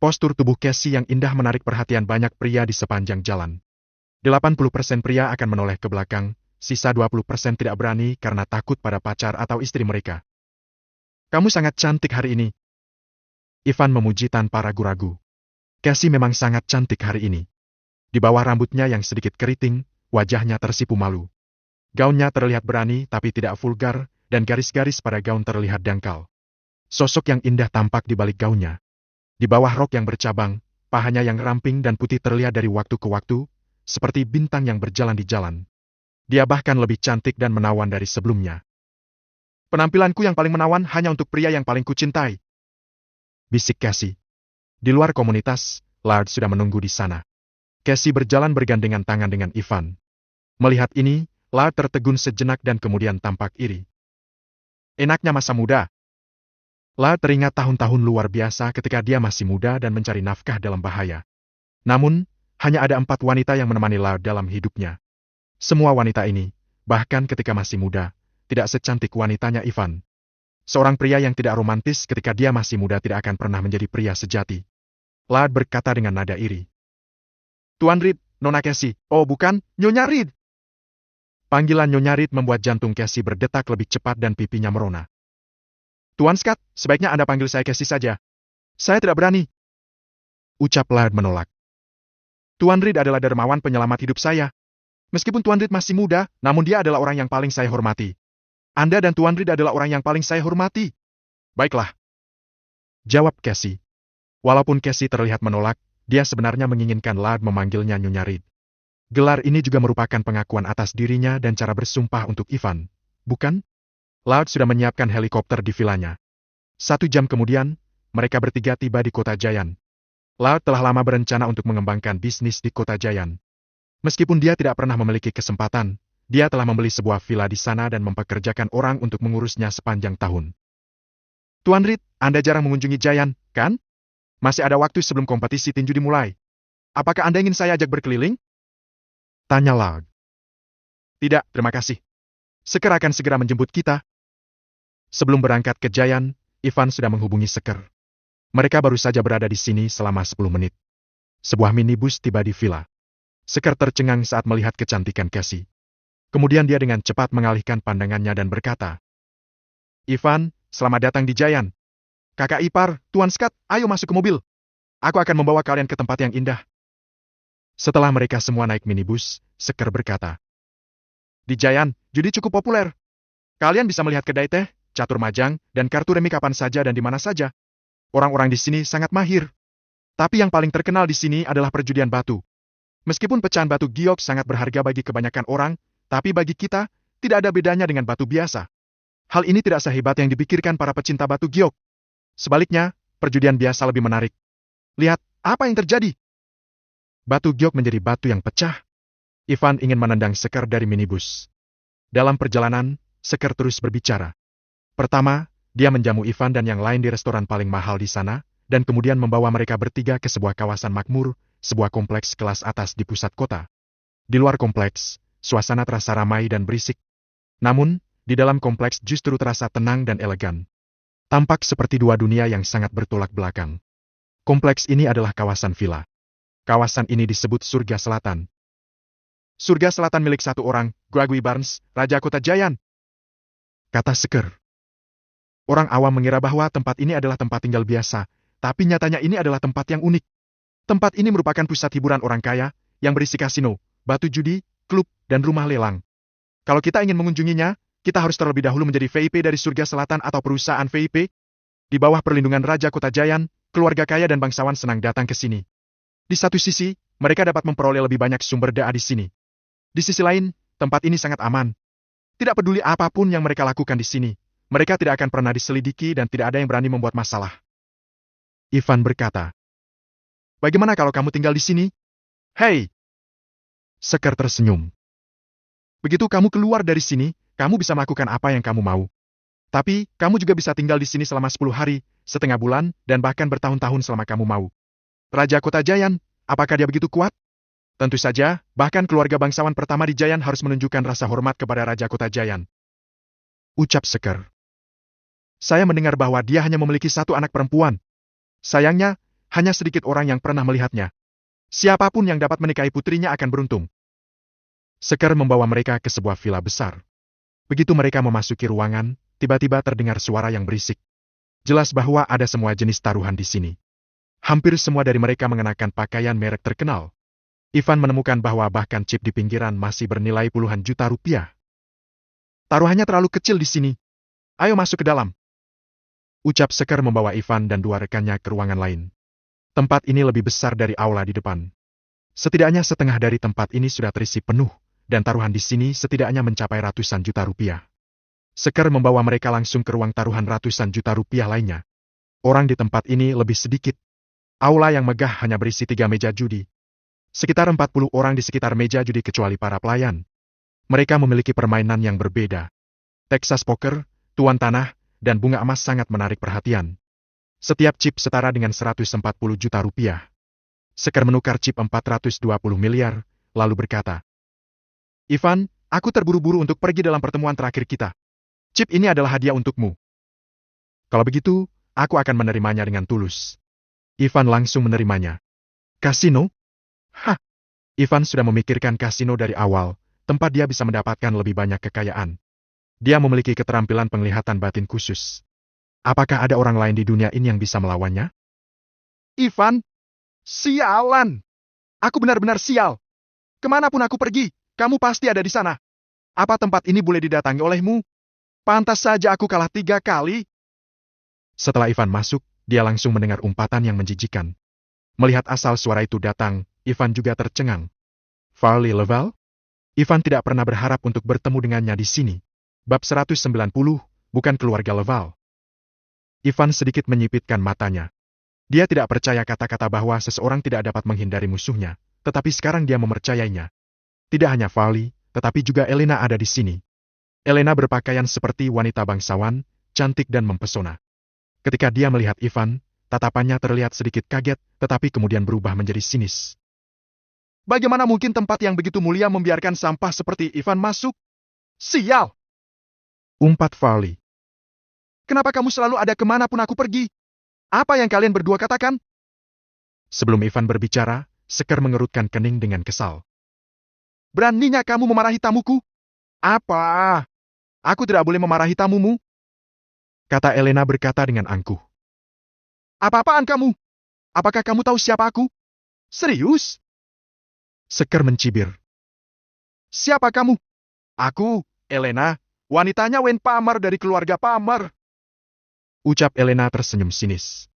Postur tubuh Cassie yang indah menarik perhatian banyak pria di sepanjang jalan. 80% pria akan menoleh ke belakang, sisa 20% tidak berani karena takut pada pacar atau istri mereka. Kamu sangat cantik hari ini. Ivan memuji tanpa ragu-ragu. Cassie memang sangat cantik hari ini. Di bawah rambutnya yang sedikit keriting, wajahnya tersipu malu. Gaunnya terlihat berani tapi tidak vulgar, dan garis-garis pada gaun terlihat dangkal. Sosok yang indah tampak di balik gaunnya. Di bawah rok yang bercabang, pahanya yang ramping dan putih terlihat dari waktu ke waktu, seperti bintang yang berjalan di jalan. Dia bahkan lebih cantik dan menawan dari sebelumnya. Penampilanku yang paling menawan hanya untuk pria yang paling kucintai. Bisik Cassie. Di luar komunitas, Lard sudah menunggu di sana. Cassie berjalan bergandengan tangan dengan Ivan. Melihat ini, Lard tertegun sejenak dan kemudian tampak iri. Enaknya masa muda. Lard teringat tahun-tahun luar biasa ketika dia masih muda dan mencari nafkah dalam bahaya. Namun, hanya ada 4 wanita yang menemani Lard dalam hidupnya. Semua wanita ini, bahkan ketika masih muda, tidak secantik wanitanya Ivan. Seorang pria yang tidak romantis ketika dia masih muda tidak akan pernah menjadi pria sejati. Lard berkata dengan nada iri. Tuan Reed, Nona Cassie, oh bukan, Nyonya Reed. Panggilan Nyonya Reed membuat jantung Cassie berdetak lebih cepat dan pipinya merona. Tuan Scott, sebaiknya Anda panggil saya Cassie saja. Saya tidak berani. Ucap Lard menolak. Tuan Reed adalah dermawan penyelamat hidup saya. Meskipun Tuan Reed masih muda, namun dia adalah orang yang paling saya hormati. Anda dan Tuan Reed adalah orang yang paling saya hormati. Baiklah. Jawab Cassie. Walaupun Cassie terlihat menolak, dia sebenarnya menginginkan Lard memanggilnya Nyonya Reed. Gelar ini juga merupakan pengakuan atas dirinya dan cara bersumpah untuk Ivan, bukan? Lard sudah menyiapkan helikopter di vilanya. 1 jam kemudian, mereka bertiga tiba di kota Giant. Lard telah lama berencana untuk mengembangkan bisnis di kota Giant. Meskipun dia tidak pernah memiliki kesempatan, dia telah membeli sebuah villa di sana dan mempekerjakan orang untuk mengurusnya sepanjang tahun. Tuan Reed, Anda jarang mengunjungi Giant, kan? Masih ada waktu sebelum kompetisi tinju dimulai. Apakah Anda ingin saya ajak berkeliling? Tanya Lard. Tidak, terima kasih. Seker akan segera menjemput kita. Sebelum berangkat ke Giant, Ivan sudah menghubungi Seker. Mereka baru saja berada di sini selama 10 menit. Sebuah minibus tiba di villa. Seker tercengang saat melihat kecantikan Cassie. Kemudian dia dengan cepat mengalihkan pandangannya dan berkata, Ivan, selamat datang di Giant. Kakak ipar, Tuan Scott, ayo masuk ke mobil. Aku akan membawa kalian ke tempat yang indah. Setelah mereka semua naik minibus, Seker berkata, di Giant, judi cukup populer. Kalian bisa melihat kedai teh, catur majang, dan kartu remi kapan saja dan di mana saja. Orang-orang di sini sangat mahir. Tapi yang paling terkenal di sini adalah perjudian batu. Meskipun pecahan batu giok sangat berharga bagi kebanyakan orang, tapi bagi kita, tidak ada bedanya dengan batu biasa. Hal ini tidak sehebat yang dipikirkan para pecinta batu giok. Sebaliknya, perjudian biasa lebih menarik. Lihat, apa yang terjadi? Batu giok menjadi batu yang pecah. Ivan ingin menendang Seker dari minibus. Dalam perjalanan, Seker terus berbicara. Pertama, dia menjamu Ivan dan yang lain di restoran paling mahal di sana, dan kemudian membawa mereka bertiga ke sebuah kawasan makmur, sebuah kompleks kelas atas di pusat kota. Di luar kompleks, suasana terasa ramai dan berisik. Namun, di dalam kompleks justru terasa tenang dan elegan. Tampak seperti 2 dunia yang sangat bertolak belakang. Kompleks ini adalah kawasan villa. Kawasan ini disebut Surga Selatan. Surga Selatan milik satu orang, Gregory Barnes, Raja Kota Giant. Kata Seker. Orang awam mengira bahwa tempat ini adalah tempat tinggal biasa, tapi nyatanya ini adalah tempat yang unik. Tempat ini merupakan pusat hiburan orang kaya, yang berisi kasino, batu judi, klub, dan rumah lelang. Kalau kita ingin mengunjunginya, kita harus terlebih dahulu menjadi VIP dari Surga Selatan atau perusahaan VIP. Di bawah perlindungan Raja Kota Giant, keluarga kaya dan bangsawan senang datang ke sini. Di satu sisi, mereka dapat memperoleh lebih banyak sumber daya di sini. Di sisi lain, tempat ini sangat aman. Tidak peduli apapun yang mereka lakukan di sini, mereka tidak akan pernah diselidiki dan tidak ada yang berani membuat masalah. Ivan berkata. Bagaimana kalau kamu tinggal di sini? Hei! Sekar tersenyum. Begitu kamu keluar dari sini, kamu bisa melakukan apa yang kamu mau. Tapi, kamu juga bisa tinggal di sini selama 10 hari, setengah bulan, dan bahkan bertahun-tahun selama kamu mau. Raja Kota Jayan, apakah dia begitu kuat? Tentu saja, bahkan keluarga bangsawan pertama di Jayan harus menunjukkan rasa hormat kepada Raja Kota Jayan. Ucap Sekar. Saya mendengar bahwa dia hanya memiliki satu anak perempuan. Sayangnya, hanya sedikit orang yang pernah melihatnya. Siapapun yang dapat menikahi putrinya akan beruntung. Sekar membawa mereka ke sebuah villa besar. Begitu mereka memasuki ruangan, tiba-tiba terdengar suara yang berisik. Jelas bahwa ada semua jenis taruhan di sini. Hampir semua dari mereka mengenakan pakaian merek terkenal. Ivan menemukan bahwa bahkan chip di pinggiran masih bernilai puluhan juta rupiah. Taruhannya terlalu kecil di sini. Ayo masuk ke dalam. Ucap Sekar membawa Ivan dan dua rekannya ke ruangan lain. Tempat ini lebih besar dari aula di depan. Setidaknya setengah dari tempat ini sudah terisi penuh, dan taruhan di sini setidaknya mencapai ratusan juta rupiah. Sekar membawa mereka langsung ke ruang taruhan ratusan juta rupiah lainnya. Orang di tempat ini lebih sedikit. Aula yang megah hanya berisi 3 meja judi. Sekitar 40 orang di sekitar meja judi kecuali para pelayan. Mereka memiliki permainan yang berbeda. Texas Poker, Tuan Tanah, dan bunga emas sangat menarik perhatian. Setiap chip setara dengan 140 juta rupiah. Sekar menukar chip 420 miliar, lalu berkata, Ivan, aku terburu-buru untuk pergi dalam pertemuan terakhir kita. Chip ini adalah hadiah untukmu. Kalau begitu, aku akan menerimanya dengan tulus. Ivan langsung menerimanya. Kasino? Hah! Ivan sudah memikirkan kasino dari awal, tempat dia bisa mendapatkan lebih banyak kekayaan. Dia memiliki keterampilan penglihatan batin khusus. Apakah ada orang lain di dunia ini yang bisa melawannya? Ivan! Sialan! Aku benar-benar sial. Kemanapun aku pergi, kamu pasti ada di sana. Apa tempat ini boleh didatangi olehmu? Pantas saja aku kalah 3 kali. Setelah Ivan masuk, dia langsung mendengar umpatan yang menjijikan. Melihat asal suara itu datang, Ivan juga tercengang. Farley Leval? Ivan tidak pernah berharap untuk bertemu dengannya di sini. Bab 190, bukan keluarga Leval. Ivan sedikit menyipitkan matanya. Dia tidak percaya kata-kata bahwa seseorang tidak dapat menghindari musuhnya, tetapi sekarang dia mempercayainya. Tidak hanya Farley, tetapi juga Elena ada di sini. Elena berpakaian seperti wanita bangsawan, cantik dan mempesona. Ketika dia melihat Ivan, tatapannya terlihat sedikit kaget, tetapi kemudian berubah menjadi sinis. Bagaimana mungkin tempat yang begitu mulia membiarkan sampah seperti Ivan masuk? Sial! Umpat Farley. Kenapa kamu selalu ada kemanapun aku pergi? Apa yang kalian berdua katakan? Sebelum Ivan berbicara, Sekar mengerutkan kening dengan kesal. Beraninya kamu memarahi tamuku? Apa? Aku tidak boleh memarahi tamumu? Kata Elena berkata dengan angkuh. Apa-apaan kamu? Apakah kamu tahu siapa aku? Serius? Sekar mencibir. Siapa kamu? Aku, Elena, wanitanya Wen Pamar dari keluarga Pamar. Ucap Elena tersenyum sinis.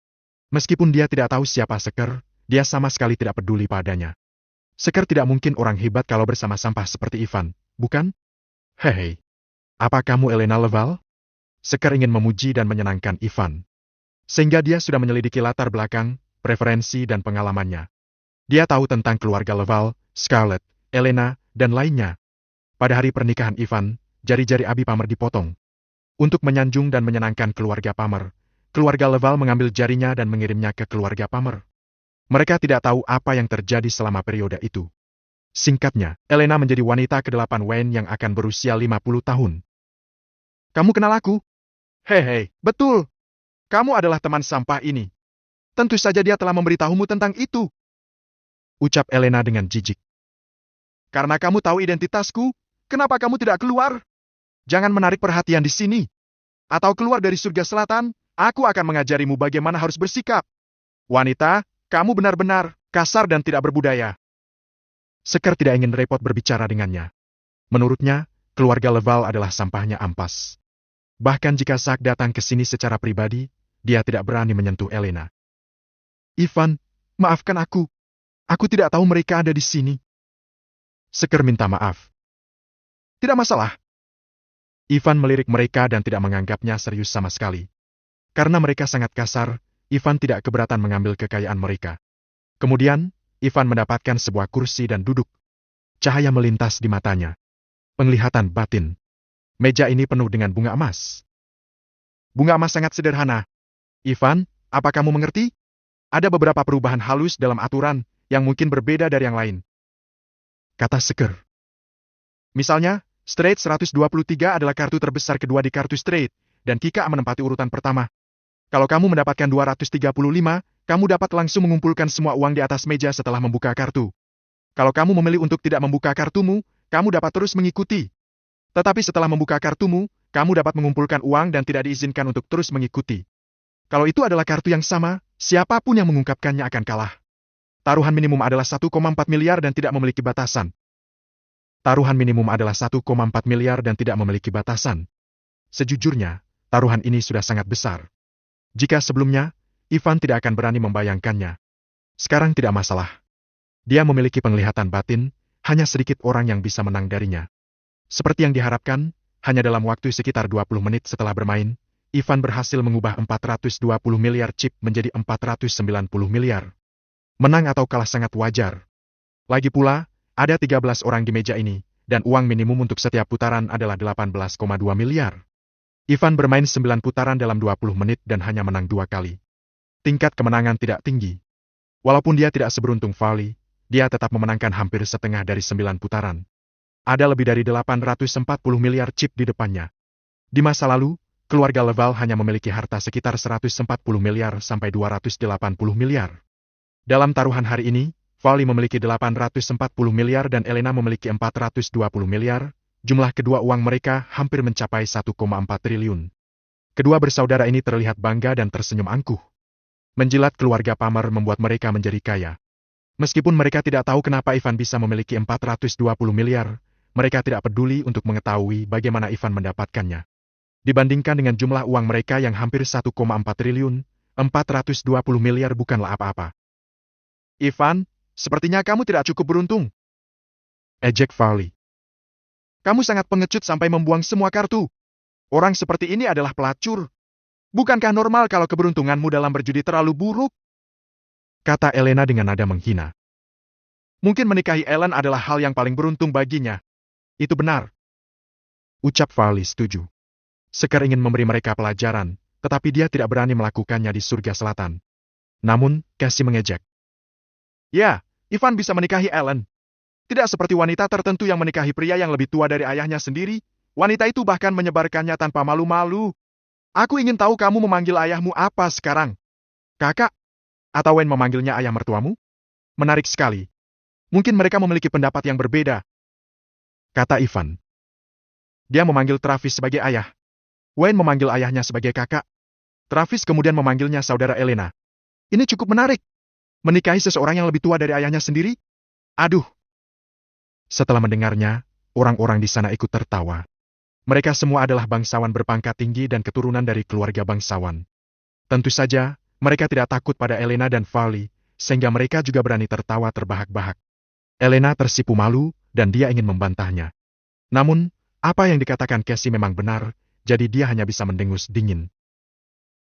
Meskipun dia tidak tahu siapa Sekar, dia sama sekali tidak peduli padanya. Sekar tidak mungkin orang hebat kalau bersama sampah seperti Ivan, bukan? Hei, apa kamu Elena Leval? Sekar ingin memuji dan menyenangkan Ivan. Sehingga dia sudah menyelidiki latar belakang, preferensi dan pengalamannya. Dia tahu tentang keluarga Leval, Scarlett, Elena, dan lainnya. Pada hari pernikahan Ivan, jari-jari Abi Pamar dipotong. Untuk menyanjung dan menyenangkan keluarga Pamar, keluarga Leval mengambil jarinya dan mengirimnya ke keluarga Pamar. Mereka tidak tahu apa yang terjadi selama periode itu. Singkatnya, Elena menjadi wanita ke-8 Wen yang akan berusia 50 tahun. Kamu kenal aku? Hei, betul. Kamu adalah teman sampah ini. Tentu saja dia telah memberitahumu tentang itu. Ucap Elena dengan jijik. Karena kamu tahu identitasku, kenapa kamu tidak keluar? Jangan menarik perhatian di sini. Atau keluar dari surga selatan, aku akan mengajarimu bagaimana harus bersikap. Wanita, kamu benar-benar kasar dan tidak berbudaya. Sekar tidak ingin repot berbicara dengannya. Menurutnya, keluarga Leval adalah sampahnya ampas. Bahkan jika Sak datang ke sini secara pribadi, dia tidak berani menyentuh Elena. Ivan, maafkan aku. Aku tidak tahu mereka ada di sini. Sekar minta maaf. Tidak masalah. Ivan melirik mereka dan tidak menganggapnya serius sama sekali. Karena mereka sangat kasar, Ivan tidak keberatan mengambil kekayaan mereka. Kemudian, Ivan mendapatkan sebuah kursi dan duduk. Cahaya melintas di matanya. Penglihatan batin. Meja ini penuh dengan bunga emas. Bunga emas sangat sederhana. Ivan, apa kamu mengerti? Ada beberapa perubahan halus dalam aturan yang mungkin berbeda dari yang lain. Kata Seker. Misalnya, straight 123 adalah kartu terbesar kedua di kartu straight, dan Kika menempati urutan pertama. Kalau kamu mendapatkan 235, kamu dapat langsung mengumpulkan semua uang di atas meja setelah membuka kartu. Kalau kamu memilih untuk tidak membuka kartumu, kamu dapat terus mengikuti. Tetapi setelah membuka kartumu, kamu dapat mengumpulkan uang dan tidak diizinkan untuk terus mengikuti. Kalau itu adalah kartu yang sama, siapapun yang mengungkapkannya akan kalah. Taruhan minimum adalah 1,4 miliar dan tidak memiliki batasan. Taruhan minimum adalah 1,4 miliar dan tidak memiliki batasan. Sejujurnya, taruhan ini sudah sangat besar. Jika sebelumnya, Ivan tidak akan berani membayangkannya. Sekarang tidak masalah. Dia memiliki penglihatan batin, hanya sedikit orang yang bisa menang darinya. Seperti yang diharapkan, hanya dalam waktu sekitar 20 menit setelah bermain, Ivan berhasil mengubah 420 miliar chip menjadi 490 miliar. Menang atau kalah sangat wajar. Lagi pula, ada 13 orang di meja ini, dan uang minimum untuk setiap putaran adalah 18,2 miliar. Ivan bermain 9 putaran dalam 20 menit dan hanya menang 2 kali. Tingkat kemenangan tidak tinggi. Walaupun dia tidak seberuntung Vali, dia tetap memenangkan hampir setengah dari 9 putaran. Ada lebih dari 840 miliar chip di depannya. Di masa lalu, keluarga Leval hanya memiliki harta sekitar 140 miliar sampai 280 miliar. Dalam taruhan hari ini, Vali memiliki 840 miliar dan Elena memiliki 420 miliar, jumlah kedua uang mereka hampir mencapai 1,4 triliun. Kedua bersaudara ini terlihat bangga dan tersenyum angkuh. Menjilat keluarga Pamer membuat mereka menjadi kaya. Meskipun mereka tidak tahu kenapa Ivan bisa memiliki 420 miliar, mereka tidak peduli untuk mengetahui bagaimana Ivan mendapatkannya. Dibandingkan dengan jumlah uang mereka yang hampir 1,4 triliun, 420 miliar bukanlah apa-apa. Ivan, sepertinya kamu tidak cukup beruntung. Ejek Vali. Kamu sangat pengecut sampai membuang semua kartu. Orang seperti ini adalah pelacur. Bukankah normal kalau keberuntunganmu dalam berjudi terlalu buruk? Kata Elena dengan nada menghina. Mungkin menikahi Ellen adalah hal yang paling beruntung baginya. Itu benar. Ucap Vali setuju. Sekar ingin memberi mereka pelajaran, tetapi dia tidak berani melakukannya di surga selatan. Namun, Cassie mengejek. Ya, Ivan bisa menikahi Ellen. Tidak seperti wanita tertentu yang menikahi pria yang lebih tua dari ayahnya sendiri. Wanita itu bahkan menyebarkannya tanpa malu-malu. Aku ingin tahu kamu memanggil ayahmu apa sekarang? Kakak? Atau Wen memanggilnya ayah mertuamu? Menarik sekali. Mungkin mereka memiliki pendapat yang berbeda. Kata Ivan. Dia memanggil Travis sebagai ayah. Wayne memanggil ayahnya sebagai kakak. Travis kemudian memanggilnya saudara Elena. Ini cukup menarik. Menikahi seseorang yang lebih tua dari ayahnya sendiri? Aduh. Setelah mendengarnya, orang-orang di sana ikut tertawa. Mereka semua adalah bangsawan berpangkat tinggi dan keturunan dari keluarga bangsawan. Tentu saja, mereka tidak takut pada Elena dan Vali, sehingga mereka juga berani tertawa terbahak-bahak. Elena tersipu malu, dan dia ingin membantahnya. Namun, apa yang dikatakan Cassie memang benar, jadi dia hanya bisa mendengus dingin.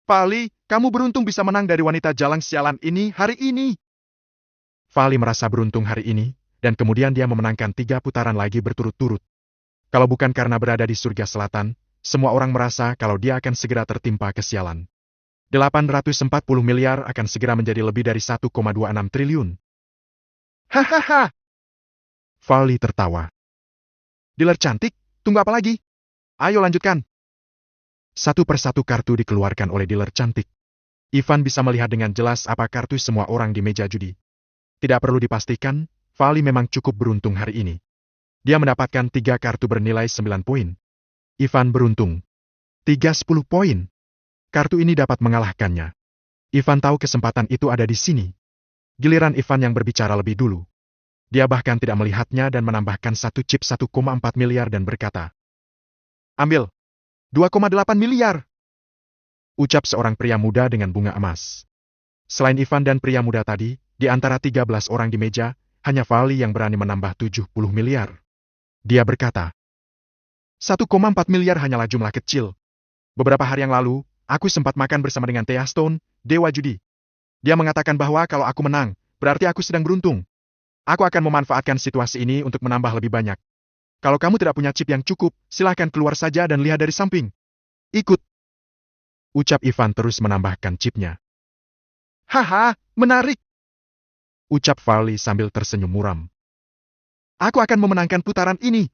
Vali, kamu beruntung bisa menang dari wanita jalang sialan ini hari ini. Vali merasa beruntung hari ini, dan kemudian dia memenangkan 3 putaran lagi berturut-turut. Kalau bukan karena berada di surga selatan, semua orang merasa kalau dia akan segera tertimpa kesialan. 840 miliar akan segera menjadi lebih dari 1,26 triliun. Hahaha. Vali tertawa. Dealer cantik, tunggu apa lagi? Ayo lanjutkan. Satu persatu kartu dikeluarkan oleh dealer cantik. Ivan bisa melihat dengan jelas apa kartu semua orang di meja judi. Tidak perlu dipastikan, Vali memang cukup beruntung hari ini. Dia mendapatkan 3 kartu bernilai 9 poin. Ivan beruntung. 10 poin. Kartu ini dapat mengalahkannya. Ivan tahu kesempatan itu ada di sini. Giliran Ivan yang berbicara lebih dulu. Dia bahkan tidak melihatnya dan menambahkan 1 chip 1,4 miliar dan berkata, ambil. 2,8 miliar. Ucap seorang pria muda dengan bunga emas. Selain Ivan dan pria muda tadi, di antara 13 orang di meja, hanya Vali yang berani menambah 70 miliar. Dia berkata, 1,4 miliar hanyalah jumlah kecil. Beberapa hari yang lalu, Aku sempat makan bersama dengan Thea Stone, Dewa Judi. Dia mengatakan bahwa kalau aku menang, berarti aku sedang beruntung. Aku akan memanfaatkan situasi ini untuk menambah lebih banyak. Kalau kamu tidak punya chip yang cukup, silahkan keluar saja dan lihat dari samping. Ikut. Ucap Ivan terus menambahkan chipnya. Haha, menarik. Ucap Farley sambil tersenyum muram. Aku akan memenangkan putaran ini.